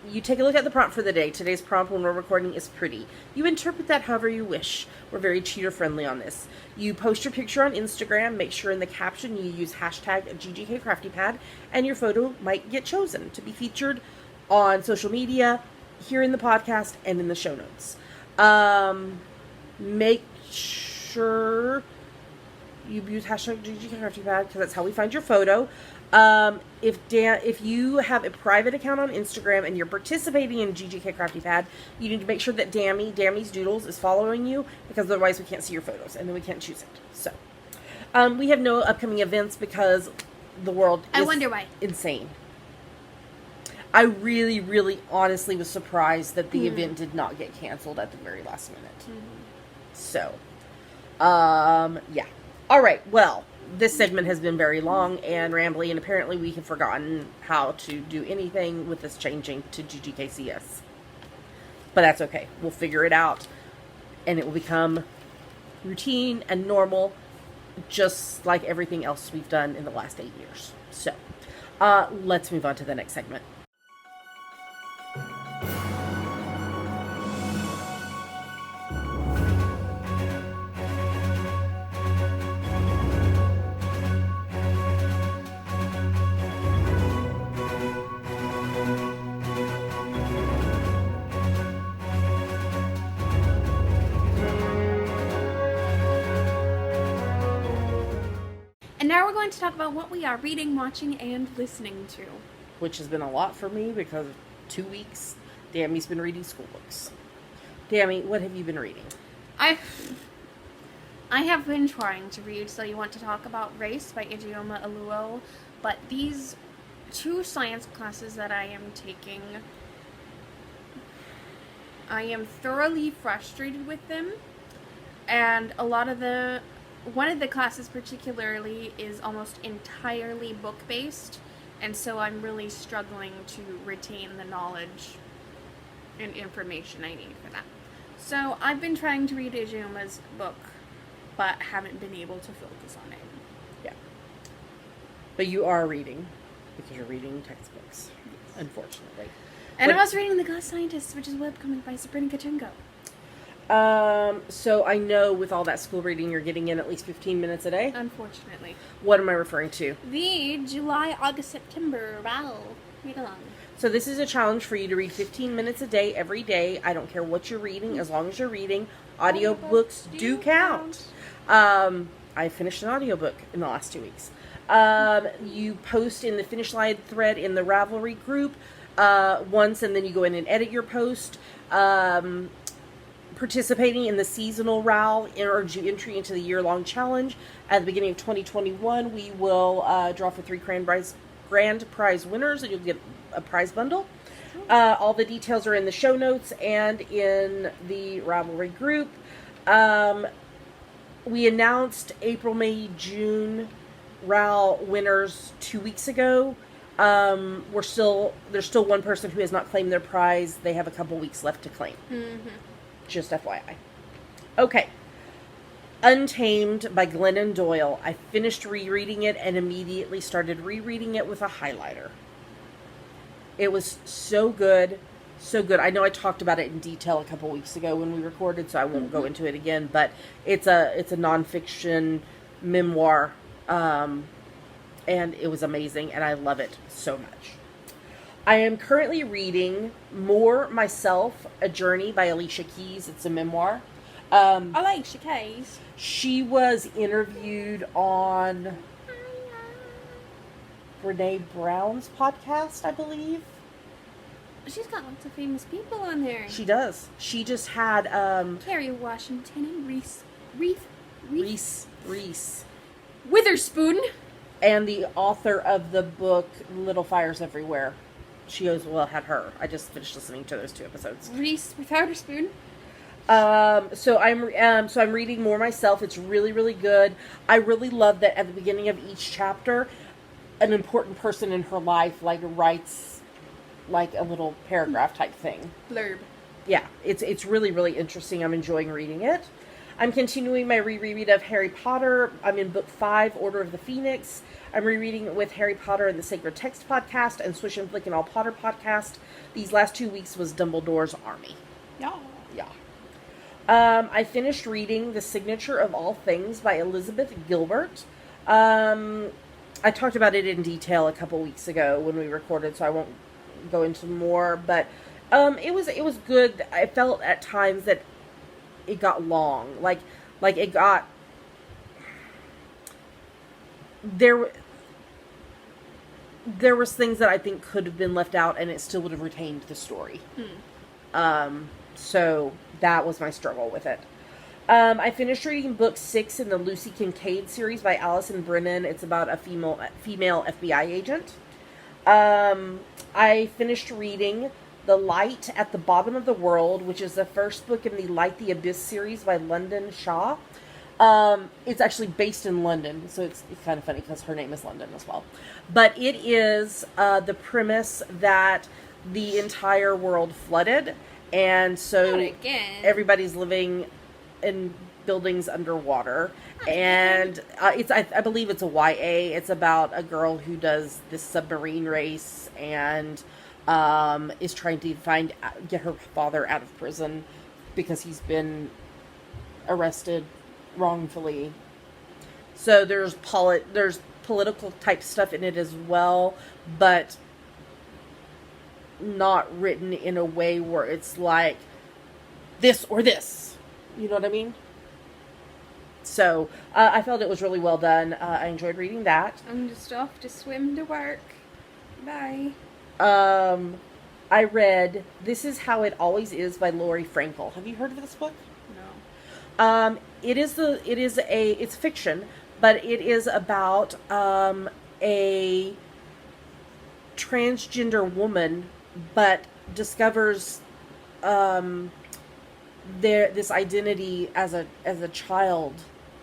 You take a look at the prompt for the day. Today's prompt when we're recording is pretty. You interpret that however you wish. We're very cheater friendly on this. You post your picture on Instagram. Make sure in the caption you use hashtag GGKCraftyPad, and your photo might get chosen to be featured on social media, here in the podcast, and in the show notes. Make sure you use hashtag GGKCraftyPad because that's how we find your photo. If you have a private account on Instagram and you're participating in GGK Crafty Pad, you need to make sure that Dammy's Doodles is following you, because otherwise we can't see your photos and then we can't choose it. So, we have no upcoming events because the world is I wonder why. insane. I really, really honestly was surprised that the event did not get canceled at the very last minute. So, yeah. All right, well, this segment has been very long and rambly, and apparently we have forgotten how to do anything with this changing to GGKCS. But that's okay. We'll figure it out, and it will become routine and normal, just like everything else we've done in the last 8 years. So, let's move on to the next segment. And now we're going to talk about what we are reading, watching, and listening to. Which has been a lot for me because of 2 weeks. Dammy's been reading school books. Dammy, what have you been reading? I have been trying to read So You Want to Talk About Race by Ijeoma Oluo, but these 2 science classes that I am taking, I am thoroughly frustrated with them, and one of the classes particularly is almost entirely book-based, and so I'm really struggling to retain the knowledge and information I need for that. So I've been trying to read Ijeoma's book, but haven't been able to focus on it. Yeah. But you are reading, because you're reading textbooks, unfortunately. And I'm also reading The Glass Scientist, which is webcomic by Sabrina Kachenko. So I know with all that school reading, you're getting in at least 15 minutes a day. Unfortunately. What am I referring to? The July, August, September, read along. So this is a challenge for you to read 15 minutes a day, every day. I don't care what you're reading, as long as you're reading. Audiobooks do count. I finished an audiobook in the last 2 weeks. You post in the Finish Line thread in the Ravelry group once, and then you go in and edit your post. Participating in the seasonal RAL earns you entry into the year-long challenge. At the beginning of 2021, we will draw for 3 grand prize winners, and you'll get a prize bundle. All the details are in the show notes and in the Ravelry group. We announced April, May, June RAL winners 2 weeks ago. There's still one person who has not claimed their prize. They have a couple weeks left to claim. Just FYI. Okay. Untamed by Glennon Doyle. I finished rereading it and immediately started rereading it with a highlighter. It was so good. So good. I know I talked about it in detail a couple weeks ago when we recorded, so I won't go into it again, but it's a nonfiction memoir, and it was amazing, and I love it so much. I am currently reading More Myself, A Journey by Alicia Keys. It's a memoir. Alicia Keys. She was interviewed on Brene Brown's podcast, I believe. She's got lots of famous people on there. She does. She just had Kerry Washington and Reese Witherspoon. And the author of the book Little Fires Everywhere. She as well had her. I just finished listening to those 2 episodes. Reese Witherspoon. So I'm reading More Myself. It's really, really good. I really love that at the beginning of each chapter, an important person in her life writes a little paragraph type thing. Blurb. Yeah, it's really, really interesting. I'm enjoying reading it. I'm continuing my reread of Harry Potter. I'm in book 5, Order of the Phoenix. I'm rereading it with Harry Potter and the Sacred Text podcast and Swish and Flick and All Potter podcast. These last 2 weeks was Dumbledore's Army. Yeah. I finished reading The Signature of All Things by Elizabeth Gilbert. I talked about it in detail a couple weeks ago when we recorded, so I won't go into more, but it was good. I felt at times that it got long. Like it got there was things that I think could have been left out, and it still would have retained the story. So that was my struggle with it. I finished reading book 6 in the Lucy Kincaid series by Alison Brennan. It's about a female FBI agent. I finished reading The Light at the Bottom of the World, which is the first book in the Light the Abyss series by London Shaw. It's actually based in London, so it's kind of funny because her name is London as well. But it is the premise that the entire world flooded, and so everybody's living in buildings underwater. And I believe it's a YA. It's about a girl who does this submarine race and is trying to get her father out of prison because he's been arrested wrongfully. So there's political type stuff in it as well, but not written in a way where it's like this or this. You know what I mean? So I felt it was really well done. I enjoyed reading that. I'm just off to swim to work. Bye. I read This Is How It Always Is by Lori Frankel. Have you heard of this book? No. It's fiction, but it is about a transgender woman, but discovers this identity as a child,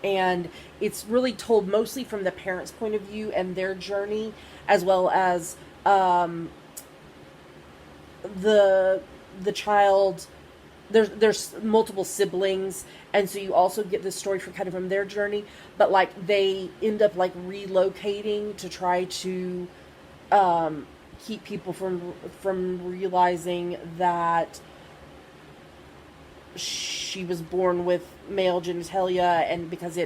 and it's really told mostly from the parents' point of view and their journey, as well as the child. There's multiple siblings, and so you also get this story from their journey, but like they end up like relocating to try to keep people from realizing that she was born with male genitalia, and because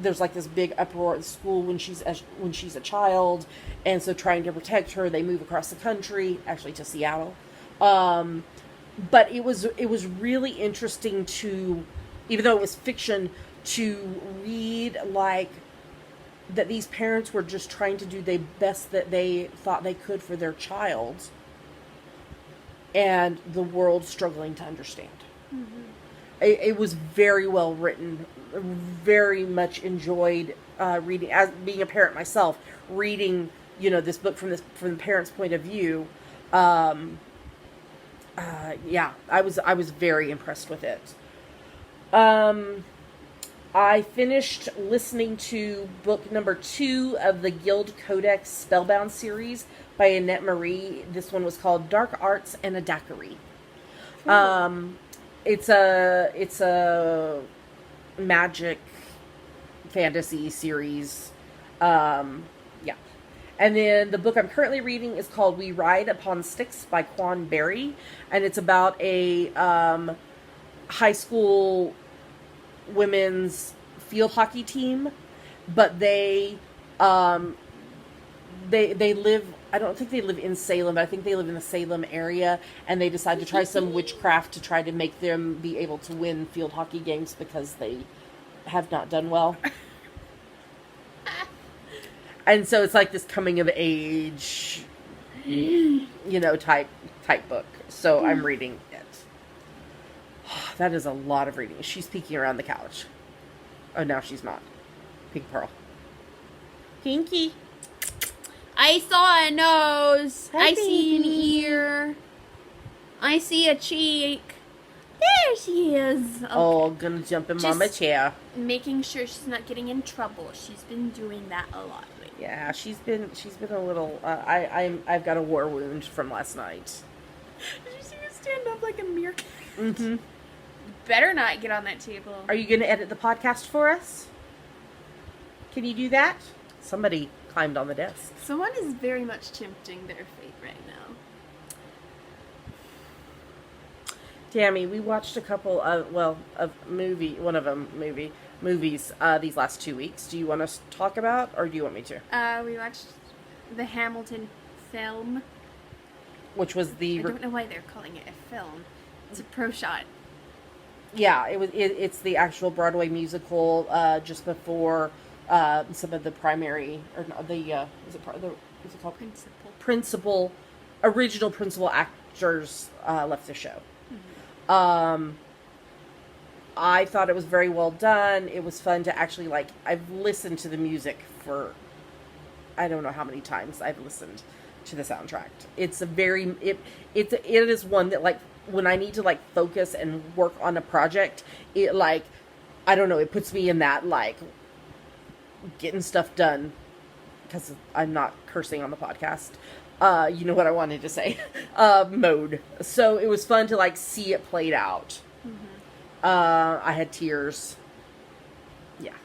there's like this big uproar at school when she's a child, and so trying to protect her, they move across the country, actually to Seattle. But it was really interesting to, even though it was fiction, to read like that these parents were just trying to do the best that they thought they could for their child, and the world struggling to understand. Mm-hmm. It was very well written. Very much enjoyed reading, as being a parent myself, reading this book from the parents' point of view. Yeah, I was very impressed with it. I finished listening to book number 2 of the Guild Codex Spellbound series by Annette Marie. This one was called Dark Arts and a Daiquiri. It's a magic fantasy series. Yeah. And then the book I'm currently reading is called We Ride Upon Sticks by Quan Berry, and it's about a high school women's field hockey team, but they live, I don't think they live in Salem, but I think they live in the Salem area, and they decide to try some witchcraft to try to make them be able to win field hockey games because they have not done well. And so it's like this coming of age, type book. So I'm reading it. That is a lot of reading. She's peeking around the couch. Oh, now she's not. Pink Pearl. Pinky. I saw a nose. Hi, I see an baby. ear. I see a cheek. There she is. Oh, gonna jump in Mama's chair. Making sure she's not getting in trouble. She's been doing that a lot lately. Yeah, she's been a little. I've got a war wound from last night. Did you see her stand up like a meerkat? Mm-hmm. Better not get on that table. Are you gonna edit the podcast for us? Can you do that? Somebody climbed on the desk. Someone is very much tempting their fate right now. Tammy, we watched a couple of movies these last 2 weeks. Do you want us to talk about, or do you want me to? We watched the Hamilton film. Which was I don't know why they're calling it a film. It's a pro shot. Yeah, it's the actual Broadway musical just before some of the primary, or the what's it called? Principal. Original principal actors left the show. Mm-hmm. I thought it was very well done. It was fun to actually, like, I've listened to the music for, I don't know how many times I've listened to the soundtrack. It's a very, it is one that, like, when I need to, like, focus and work on a project, it, like, I don't know, it puts me in that, like, getting stuff done, because I'm not cursing on the podcast. You know what I wanted to say, mode. So it was fun to, like, see it played out. Mm-hmm. I had tears. Yeah.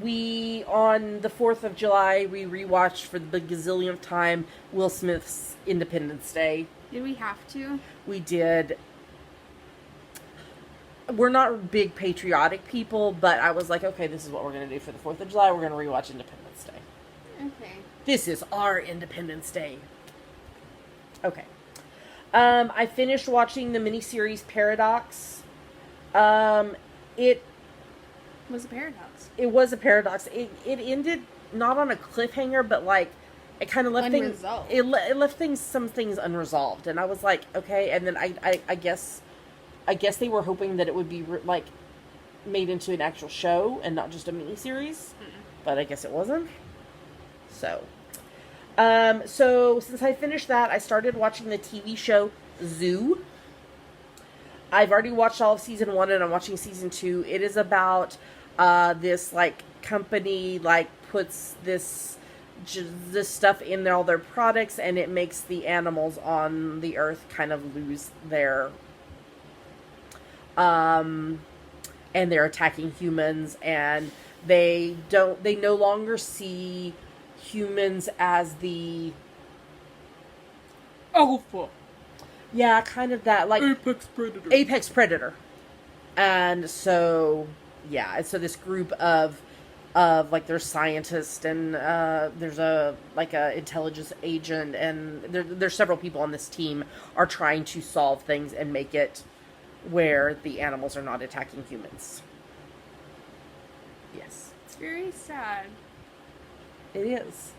We, on the 4th of July, we rewatched for the gazillionth time Will Smith's Independence Day. Did we have to? We did. We're not big patriotic people, but I was like, okay, this is what we're going to do for the 4th of July. We're going to rewatch Independence Day. Okay. This is our Independence Day. Okay. I finished watching the miniseries Paradox. It was a paradox. It was a paradox. It ended not on a cliffhanger, but like it kind of left unresolved. It left some things unresolved, and I was like, okay. And then I guess they were hoping that it would be like made into an actual show and not just a miniseries, but I guess it wasn't. So. So since I finished that, I started watching the TV show Zoo. I've already watched all of season 1 and I'm watching season 2. It is about, this, like, company, like, puts this stuff in all their products and it makes the animals on the earth kind of lose their, and they're attacking humans and they no longer see humans as the alpha. Yeah, kind of that, like apex predator. And so yeah, so this group of like there's scientists and there's a intelligence agent and there's several people on this team are trying to solve things and make it where the animals are not attacking humans. Yes. It's very sad. It is.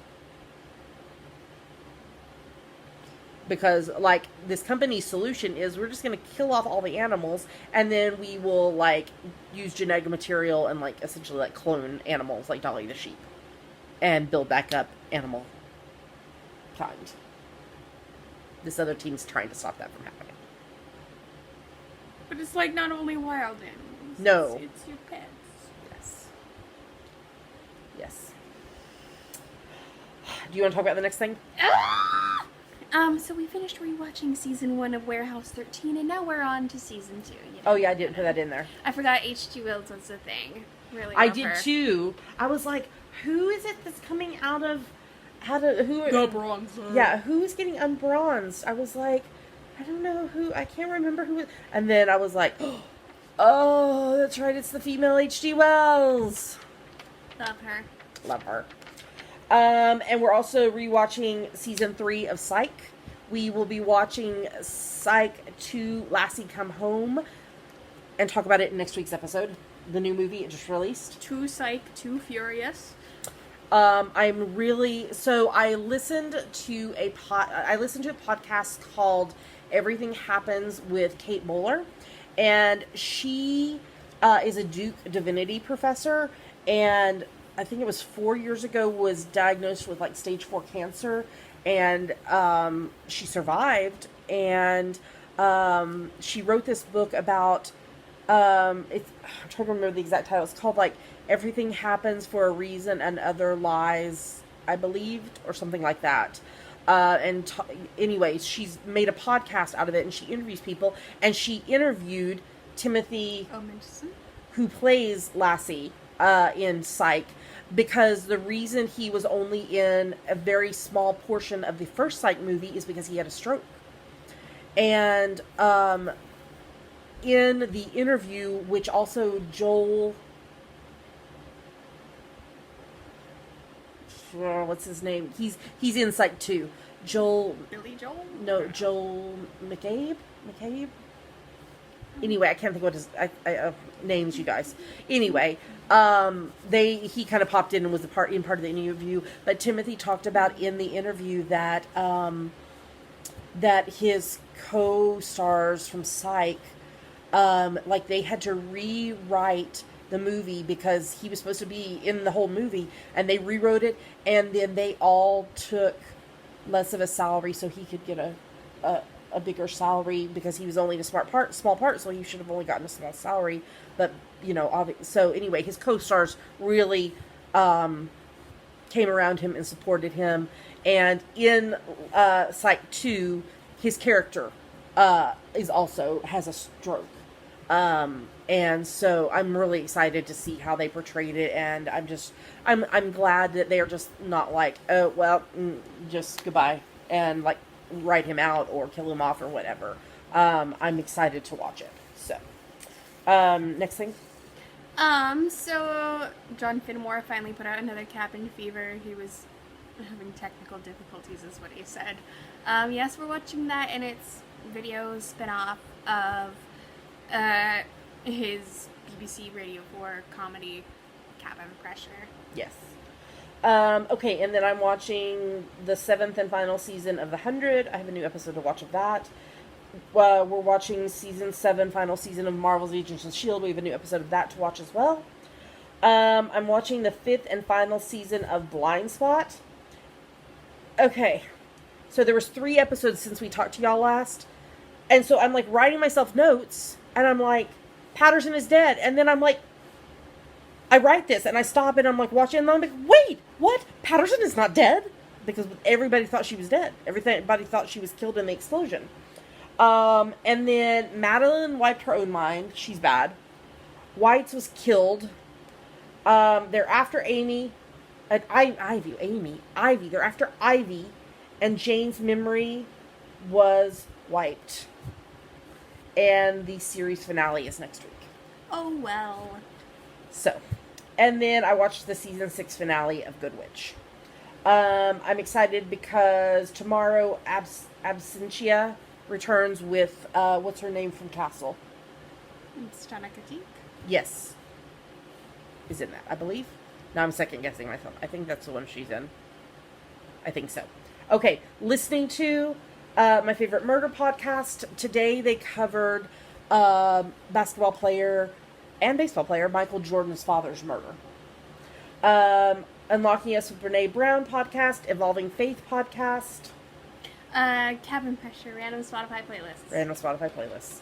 Because, like, this company's solution is we're just going to kill off all the animals and then we will, like, use genetic material and, like, essentially, like, clone animals, like Dolly the sheep. And build back up animal kind. This other team's trying to stop that from happening. But it's, like, not only wild animals. No. It's your pets. Yes. Yes. Do you want to talk about the next thing? So we finished rewatching season 1 of Warehouse 13, and now we're on to season 2. You know? Oh yeah, I didn't put that in there. I forgot H.G. Wells was a thing. Really, I did too. I was like, who is it that's coming out of? The bronzer. Yeah, who's getting unbronzed? I was like, I don't know who. I can't remember who. And then I was like, oh, that's right. It's the female H.G. Wells. Love her. Love her. And we're also rewatching season 3 of Psych. We will be watching Psych 2 Lassie Come Home and talk about it in next week's episode. The new movie it just released. 2 Psych, 2 Furious. I'm really, so I listened to a podcast called Everything Happens with Kate Bowler, and she is a Duke divinity professor, and I think it was 4 years ago, was diagnosed with like stage 4 cancer, and she survived, and she wrote this book about, I'm trying to remember the exact title, it's called like Everything Happens for a Reason and Other Lies, I believed, or something like that. Anyways, she's made a podcast out of it, and she interviews people, and she interviewed Timothy, who plays Lassie in Psych, because the reason he was only in a very small portion of the first Psych movie is because he had a stroke. And in the interview, which also Joel, what's his name? He's in Psych 2. Billy Joel? No, Joel McCabe? anyway, I can't think what his names, you guys. Anyway, he kind of popped in and was part of the interview. But Timothy talked about in the interview that that his co-stars from Psych, like they had to rewrite the movie because he was supposed to be in the whole movie, and they rewrote it, and then they all took less of a salary so he could get a bigger salary because he was only in a small part, so he should have only gotten a small salary. But so anyway, his co-stars really came around him and supported him. And in Psych 2, his character has a stroke. And so I'm really excited to see how they portrayed it, and I'm glad that they are just not like, oh well, just goodbye, and like write him out or kill him off or whatever. I'm excited to watch it. So, next thing. So John Finnemore finally put out another Cabin Fever. He was having technical difficulties, is what he said. Yes, we're watching that, and it's video spin-off of his BBC Radio 4 comedy Cabin Pressure. Yes. Okay, and then I'm watching the 7th and final season of The 100. I have a new episode to watch of that. We're watching season 7, final season of Marvel's Agents of S.H.I.E.L.D. We have a new episode of that to watch as well. I'm watching the 5th and final season of Blind Spot. Okay, so there was 3 episodes since we talked to y'all last. And so I'm like writing myself notes, and I'm like, Patterson is dead. And then I'm like, I write this and I stop and I'm like watching, and I'm like, wait, what? Patterson is not dead? Because everybody thought she was dead. Everybody thought she was killed in the explosion. And then Madeline wiped her own mind. She's bad. Whites was killed. They're after Amy. Ivy. They're after Ivy. And Jane's memory was wiped. And the series finale is next week. Oh, well. So, and then I watched the season 6 finale of Good Witch. I'm excited because tomorrow Absentia returns with, what's her name from Castle? It's Katik. Yes. Is in that, I believe. Now I'm second guessing myself. I think that's the one she's in. I think so. Okay, listening to my favorite murder podcast. Today they covered basketball player and baseball player Michael Jordan's father's murder. Unlocking Us with Brene Brown podcast, Evolving Faith podcast. Cabin Pressure, random Spotify playlists.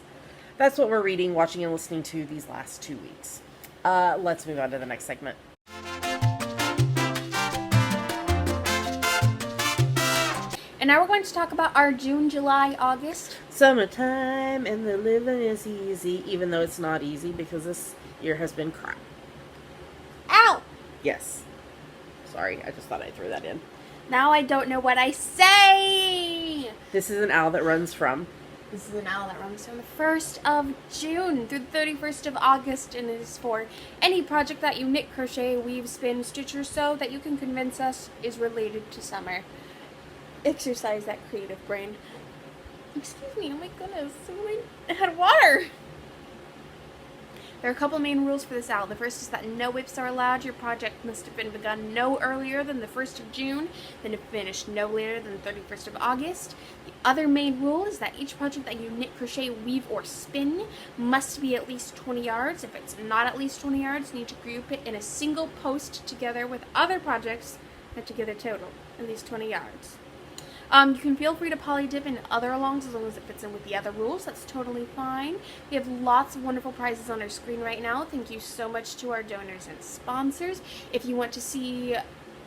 That's what we're reading, watching, and listening to these last 2 weeks. Let's move on to the next segment. And now we're going to talk about our June, July, August. Summertime and the living is easy, even though it's not easy because this year has been crap. Ow! Yes. Sorry, I just thought I'd throw that in. Now I don't know what I say! This is an owl that runs from... This is an owl that runs from the 1st of June through the 31st of August, and it is for any project that you knit, crochet, weave, spin, stitch, or sew that you can convince us is related to summer. Exercise that creative brain. Excuse me, oh my goodness, I had water! There are a couple main rules for this owl. The first is that no whips are allowed. Your project must have been begun no earlier than the 1st of June, then finished no later than the 31st of August. The other main rule is that each project that you knit, crochet, weave, or spin must be at least 20 yards. If it's not at least 20 yards, you need to group it in a single post together with other projects that together total at least 20 yards. You can feel free to poly dip in other alongs as long as it fits in with the other rules. That's totally fine. We have lots of wonderful prizes on our screen right now. Thank you so much to our donors and sponsors. If you want to see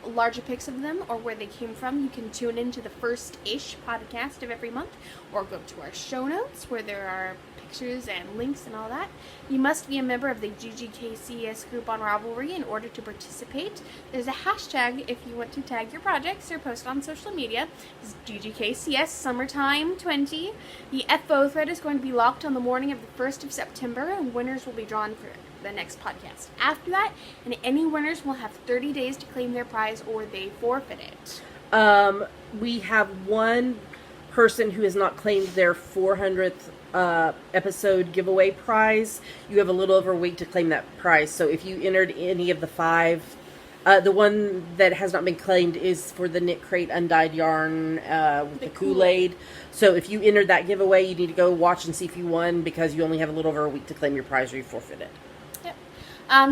larger pics of them or where they came from, you can tune into the first-ish podcast of every month or go to our show notes where there are pictures and links and all that. You must be a member of the GGKCS group on Ravelry in order to participate. There's a hashtag if you want to tag your projects or post on social media. It's GGKCS Summertime 20. The FO thread is going to be locked on the morning of the 1st of September, and winners will be drawn for the next podcast after that, and any winners will have 30 days to claim their prize or they forfeit it. We have one person who has not claimed their 400th episode giveaway prize, you have a little over a week to claim that prize. So if you entered any of the 5, the one that has not been claimed is for the Knit Crate Undyed Yarn with the Kool-Aid. So if you entered that giveaway, you need to go watch and see if you won, because you only have a little over a week to claim your prize or you forfeit it.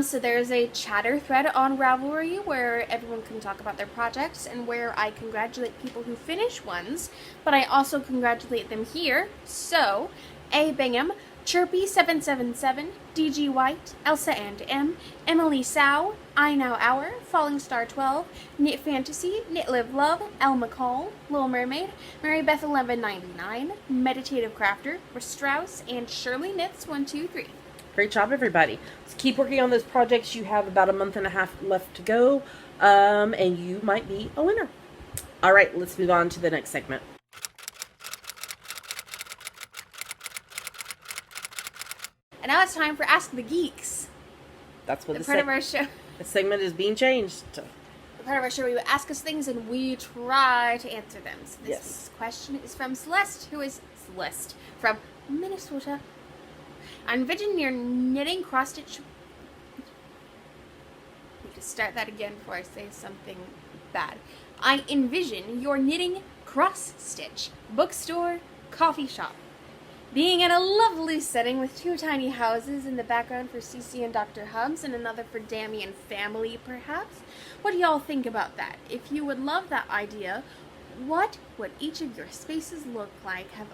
So there's a chatter thread on Ravelry where everyone can talk about their projects and where I congratulate people who finish ones, but I also congratulate them here. So, A. Bingham, Chirpy777, DG White, Elsa and M, Emily Sow, I Now Hour, Falling Star 12, Knit Fantasy, Knit Live Love, Elle McCall, Little Mermaid, Mary Beth 1199, Meditative Crafter, Strauss, and Shirley Knits 123. Great job, everybody. Let's keep working on those projects. You have about a month and a half left to go, and you might be a winner. All right, let's move on to the next segment. And now it's time for Ask the Geeks. That's what the part of our show. The segment is being changed. The part of our show where you ask us things and we try to answer them. So this week's question is from Celeste, who is Celeste from Minnesota. I envision your knitting cross-stitch... I need to start that again before I say something bad. I envision your knitting cross-stitch bookstore coffee shop being in a lovely setting with 2 tiny houses in the background for Cece and Dr. Hubs and another for Dammy and family, perhaps. What do y'all think about that? If you would love that idea, what would each of your spaces look like? Have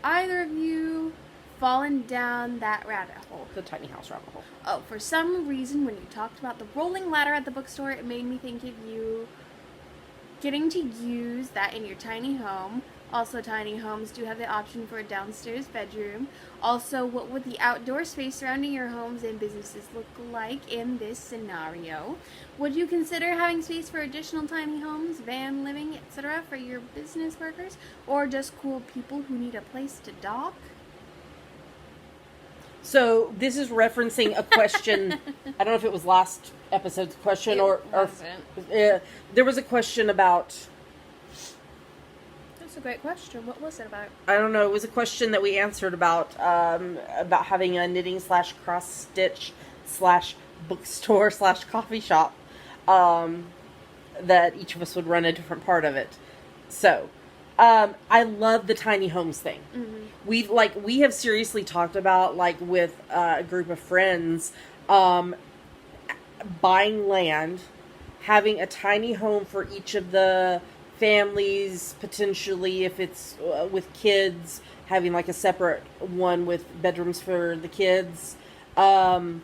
either of you fallen down that rabbit hole? The tiny house rabbit hole. Oh, for some reason, when you talked about the rolling ladder at the bookstore, it made me think of you getting to use that in your tiny home. Also, tiny homes do have the option for a downstairs bedroom. Also, what would the outdoor space surrounding your homes and businesses look like in this scenario? Would you consider having space for additional tiny homes, van living, etc. for your business workers? Or just cool people who need a place to dock? So this is referencing a question. I don't know if it was last episode's question or there was a question about. That's a great question. What was it about? I don't know. It was a question that we answered about having a knitting / cross stitch / bookstore / coffee shop that each of us would run a different part of it. So I love the tiny homes thing. Mm-hmm. We have seriously talked about, like, with a group of friends, buying land, having a tiny home for each of the families, potentially if it's with kids, having like a separate one with bedrooms for the kids, and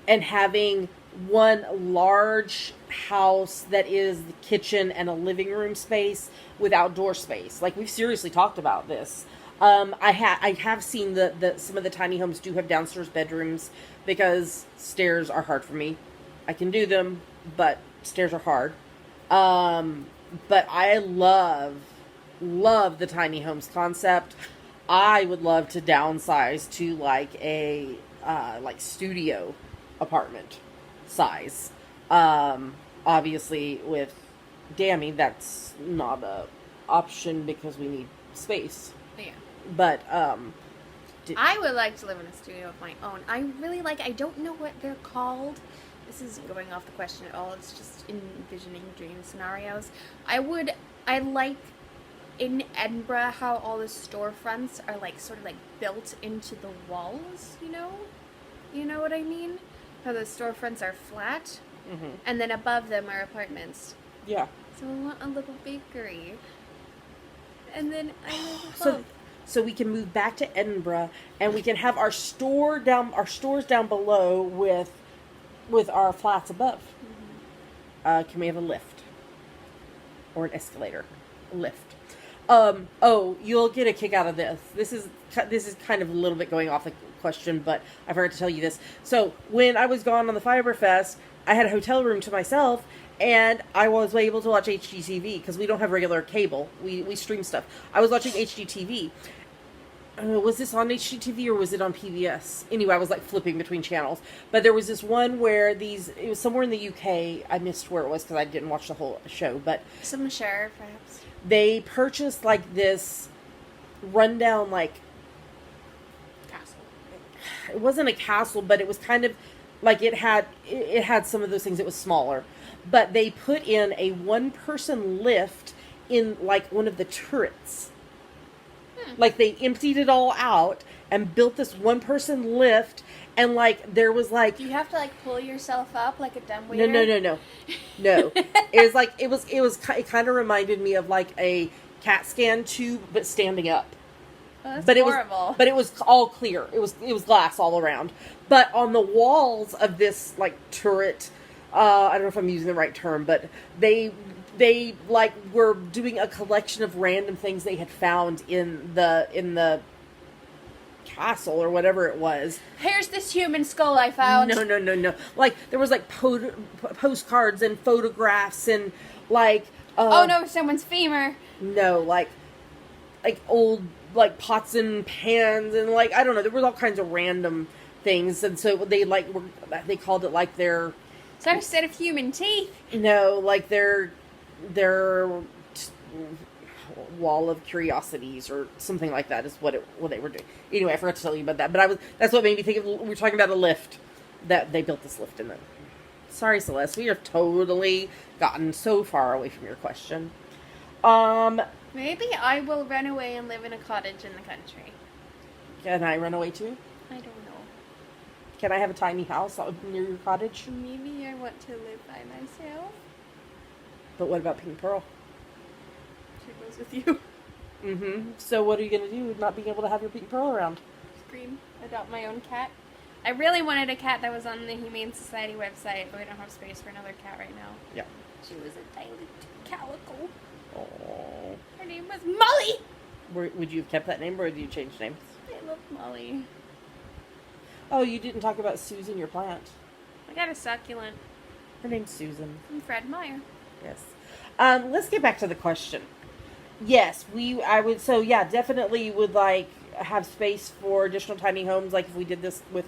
having one large house that is the kitchen and a living room space with outdoor space. Like, we've seriously talked about this. I have seen the some of the tiny homes do have downstairs bedrooms, because stairs are hard for me. I can do them, but stairs are hard. But I love the tiny homes concept. I would love to downsize to like a studio apartment size. Obviously with Dammy, that's not a option because we need space. Yeah. But I would like to live in a studio of my own. I don't know what they're called. This isn't going off the question at all. It's just envisioning dream scenarios. I like in Edinburgh how all the storefronts are like sort of like built into the walls, you know? You know what I mean? How the storefronts are flat, mm-hmm. and then above them are apartments. Yeah. So I want a little bakery. And then I live above. So we can move back to Edinburgh, and we can have our stores down below with our flats above. Mm-hmm. Can we have a lift or an escalator? A lift. You'll get a kick out of this. This is kind of a little bit going off the question, but I forgot to tell you this. So when I was gone on the Fiberfest, I had a hotel room to myself, and I was able to watch HGTV because we don't have regular cable. We stream stuff. I was watching HGTV. Was this on HGTV or was it on PBS? Anyway, I was like flipping between channels. But there was this one where it was somewhere in the UK. I missed where it was because I didn't watch the whole show. But some share, perhaps. They purchased like this rundown, like, Castle. it wasn't a castle, but it was kind of like it had some of those things. It was smaller, but they put in a 1-person lift in like one of the turrets. Like they emptied it all out and built this 1-person lift, and like there was like, Do you have to like pull yourself up like a dumbwaiter? no. It kind of reminded me of like a CAT scan tube, but standing up. Oh, that's But horrible. it was all clear. It was glass all around. But on the walls of this like turret, I don't know if I'm using the right term, but they like were doing a collection of random things they had found in the castle or whatever it was. Here's this human skull I found. No. Like there was like postcards and photographs and like Oh no, someone's femur. no, like old like pots and pans and like I don't know, there was all kinds of random things, and so they called it like their Is that a set of human teeth? like their wall of curiosities or something like that is what they were doing. Anyway, I forgot to tell you about that, but that's what made me think of, we were talking about a lift, that they built this lift in there. Sorry, Celeste, we have totally gotten so far away from your question. Maybe I will run away and live in a cottage in the country. Can I run away too? I don't know. Can I have a tiny house near your cottage? Maybe I want to live by myself. But what about Pink Pearl? She goes with you. Mm-hmm. So what are you going to do with not being able to have your Pink Pearl around? Scream. Adopt my own cat. I really wanted a cat that was on the Humane Society website, but we don't have space for another cat right now. Yeah. She was a tiny calico. Oh. Her name was Molly! Would you have kept that name, or would you change names? I love Molly. Oh, you didn't talk about Susan, your plant. I got a succulent Her name's Susan. from Fred Meyer. Yes. Let's get back to the question. Yes, definitely would like have space for additional tiny homes, like if we did this with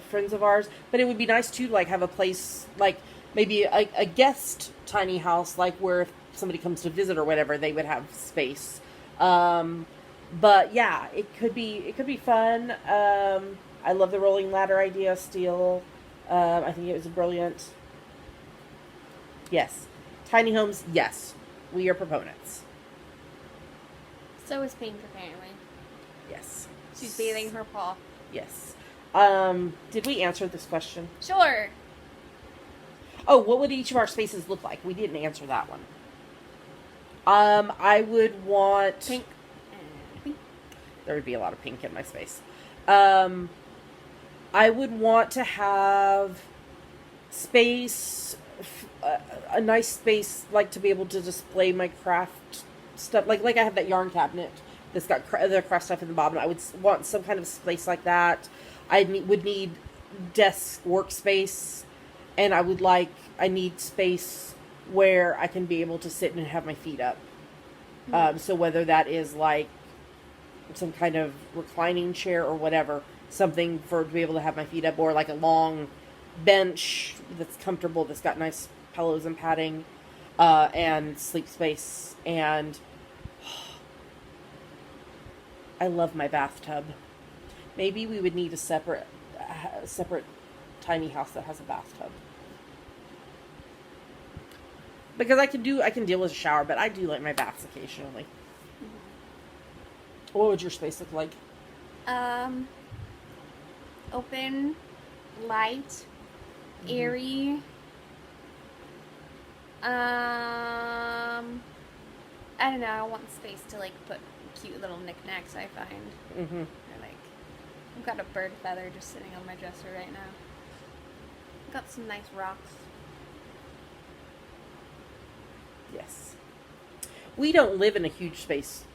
friends of ours. But it would be nice too to like have a place, like maybe a guest tiny house, like where if somebody comes to visit or whatever, they would have space. But yeah, it could be fun. I love the rolling ladder idea still. I think it was brilliant. Yes. Tiny homes, yes. We are proponents. So is Pink, apparently. Yes. She's bathing her paw. Yes. Did we answer this question? Sure. Oh, what would each of our spaces look like? We didn't answer that one. I would want... Pink. Pink. There would be a lot of pink in my space. I would want to have space, a nice space, like to be able to display my craft stuff. Like I have that yarn cabinet that's got the craft stuff in the bottom. I would want some kind of space like that. Would need desk workspace, and I need space where I can be able to sit and have my feet up. So whether that is like some kind of reclining chair or whatever, something to be able to have my feet up, or like a long bench that's comfortable, that's got nice pillows and padding, and sleep space. And I love my bathtub. Maybe we would need a separate tiny house that has a bathtub. Because I can deal with a shower, but I do like my baths occasionally. Mm-hmm. What would your space look like? Open, light, airy. I don't know. I want space to like put cute little knickknacks I find. Mm-hmm. Or like, I've got a bird feather just sitting on my dresser right now. I've got some nice rocks. Yes. We don't live in a huge space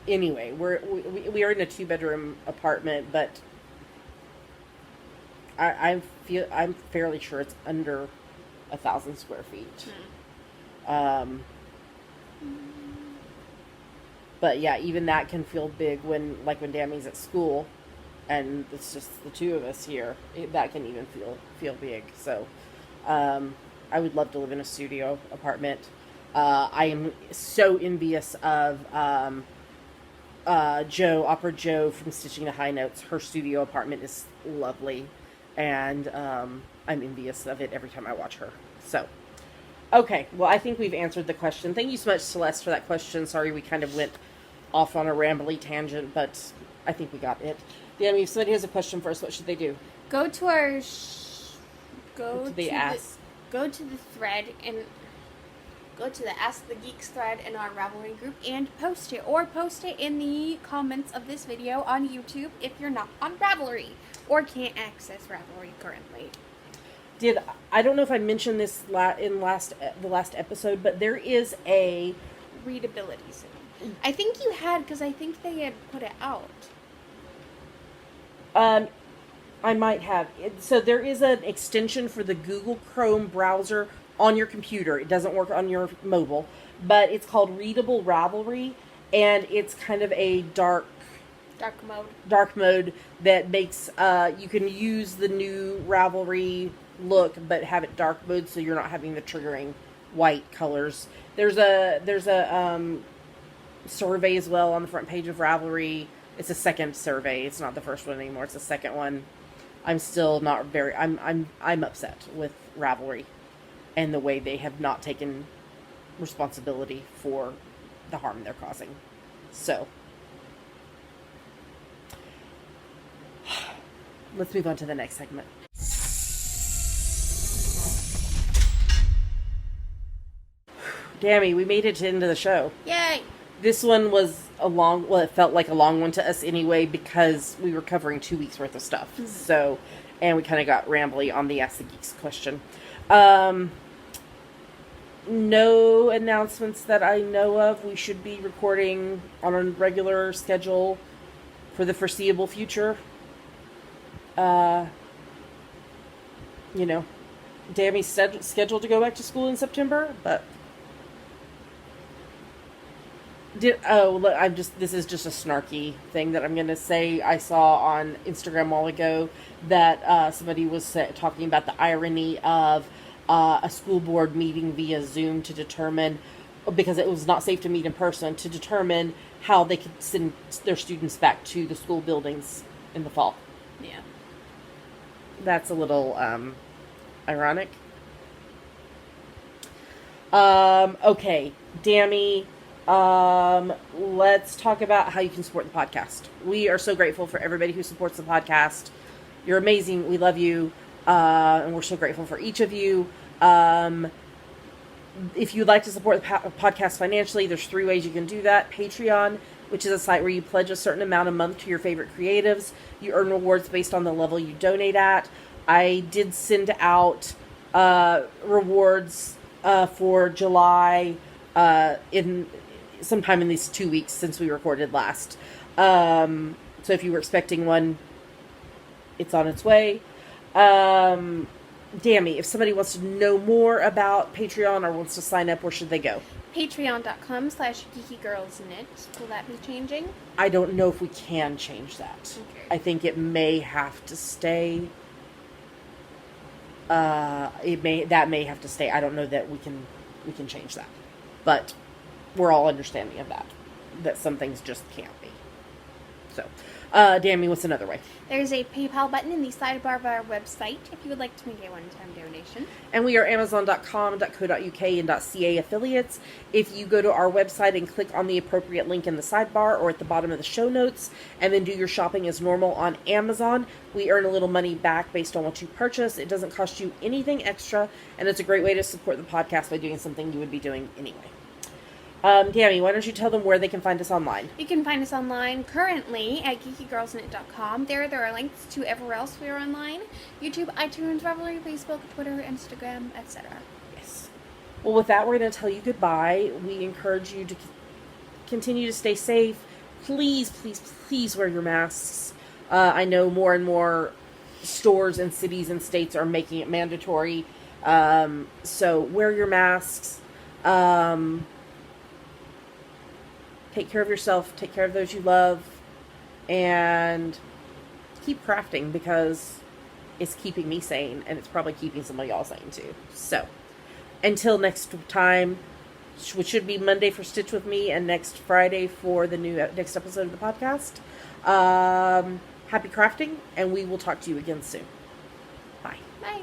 anyway. We are in a 2-bedroom apartment, but I'm fairly sure it's under 1,000 square feet. But yeah, even that can feel big when Dammy's at school and it's just the two of us here. That can even feel big. So I would love to live in a studio apartment. I am so envious of Opera Joe from Stitching to High Notes. Her studio apartment is lovely, and I'm envious of it every time I watch her. So, okay, well, I think we've answered the question. Thank you so much, Celeste, for that question. Sorry we kind of went off on a rambly tangent, but I think we got it. Yeah, I mean, if somebody has a question for us, what should they do? Go to our Go to the thread and go to the Ask the Geeks thread in our Ravelry group and post it, or post it in the comments of this video on YouTube if you're not on Ravelry or can't access Ravelry currently. I don't know if I mentioned this in the last episode, but there is a readability setting. I think you had, because I think they had put it out. I might have. So there is an extension for the Google Chrome browser on your computer. It doesn't work on your mobile, but it's called Readable Ravelry, and it's kind of a dark mode that makes you can use the new Ravelry look but have it dark mode, so you're not having the triggering white colors. There's a survey as well on the front page of Ravelry. It's a second survey. It's not the first one anymore. It's the second one. I'm still not very. I'm upset with Ravelry and the way they have not taken responsibility for the harm they're causing. So, let's move on to the next segment. Dammy, we made it to the end of the show. Yay! This one was it felt like a long one to us anyway, because we were covering 2 weeks worth of stuff. Mm-hmm. So, and we kind of got rambly on the Ask the Geeks question. No announcements that I know of. We should be recording on a regular schedule for the foreseeable future. Dammy's scheduled to go back to school in September, but this is just a snarky thing that I'm going to say. I saw on Instagram a while ago that somebody was talking about the irony of a school board meeting via Zoom to determine, because it was not safe to meet in person, to determine how they could send their students back to the school buildings in the fall. Yeah. That's a little ironic. Okay, Dammy. Let's talk about how you can support the podcast. We are so grateful for everybody who supports the podcast. You're amazing. We love you. And we're so grateful for each of you. If you'd like to support the podcast financially, there's 3 ways you can do that. Patreon, which is a site where you pledge a certain amount a month to your favorite creatives. You earn rewards based on the level you donate at. I did send out rewards for July sometime in these 2 weeks since we recorded last. So if you were expecting one, it's on its way. Dammy, if somebody wants to know more about Patreon or wants to sign up, where should they go? Patreon.com/geekygirlsknit. Will that be changing? I don't know if we can change that. Okay. I think it may have to stay. That may have to stay. I don't know that we can change that. But we're all understanding of that some things just can't be. So, Dammy, what's another way? There's a PayPal button in the sidebar of our website if you would like to make a one-time donation. And we are Amazon.com, .co.uk, and .ca affiliates. If you go to our website and click on the appropriate link in the sidebar or at the bottom of the show notes, and then do your shopping as normal on Amazon, we earn a little money back based on what you purchase. It doesn't cost you anything extra, and it's a great way to support the podcast by doing something you would be doing anyway. Dammy, why don't you tell them where they can find us online? You can find us online currently at geekygirlsknit.com. There are links to everywhere else we are online. YouTube, iTunes, Ravelry, Facebook, Twitter, Instagram, etc. Yes. Well, with that, we're going to tell you goodbye. We encourage you to continue to stay safe. Please, please, please wear your masks. I know more and more stores and cities and states are making it mandatory. So wear your masks. Take care of yourself, take care of those you love, and keep crafting, because it's keeping me sane, and it's probably keeping some of y'all sane too. So, until next time, which should be Monday for Stitch with Me and next Friday for the next episode of the podcast. Happy crafting, and we will talk to you again soon. Bye. Bye.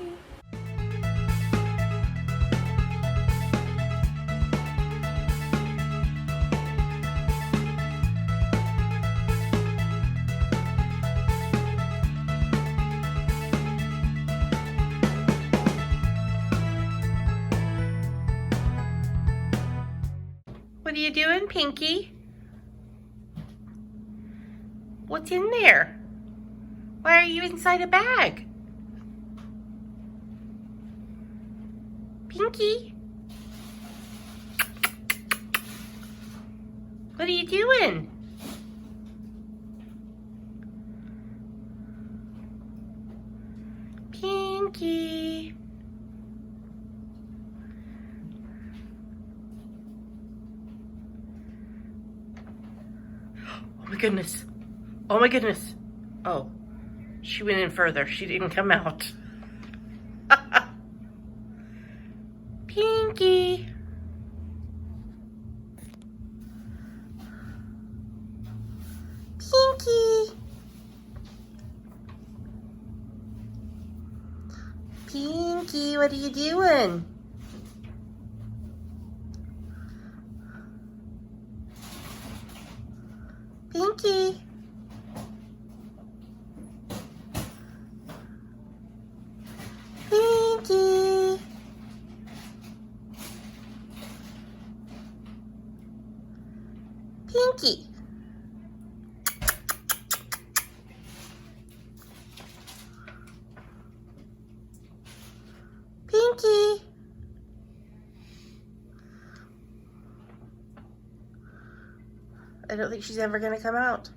What are you doing, Pinky? What's in there? Why are you inside a bag? Pinky? What are you doing? Pinky? Oh my goodness. Oh my goodness. Oh, she went in further. She didn't come out. Pinky. Pinky. Pinky, what are you doing? Pinky. Pinky. Pinky. Pinky. I don't think she's ever going to come out.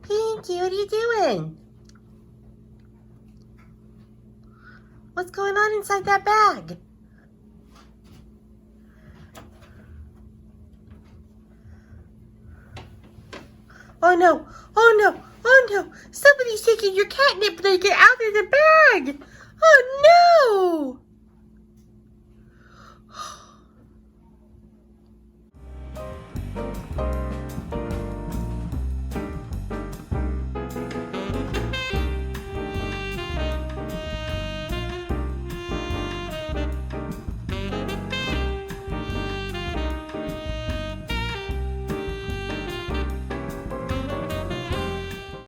Pinky, what are you doing? What's going on inside that bag? Oh no, oh no, oh no. Somebody's taking your catnip blanket out of the bag. Oh no.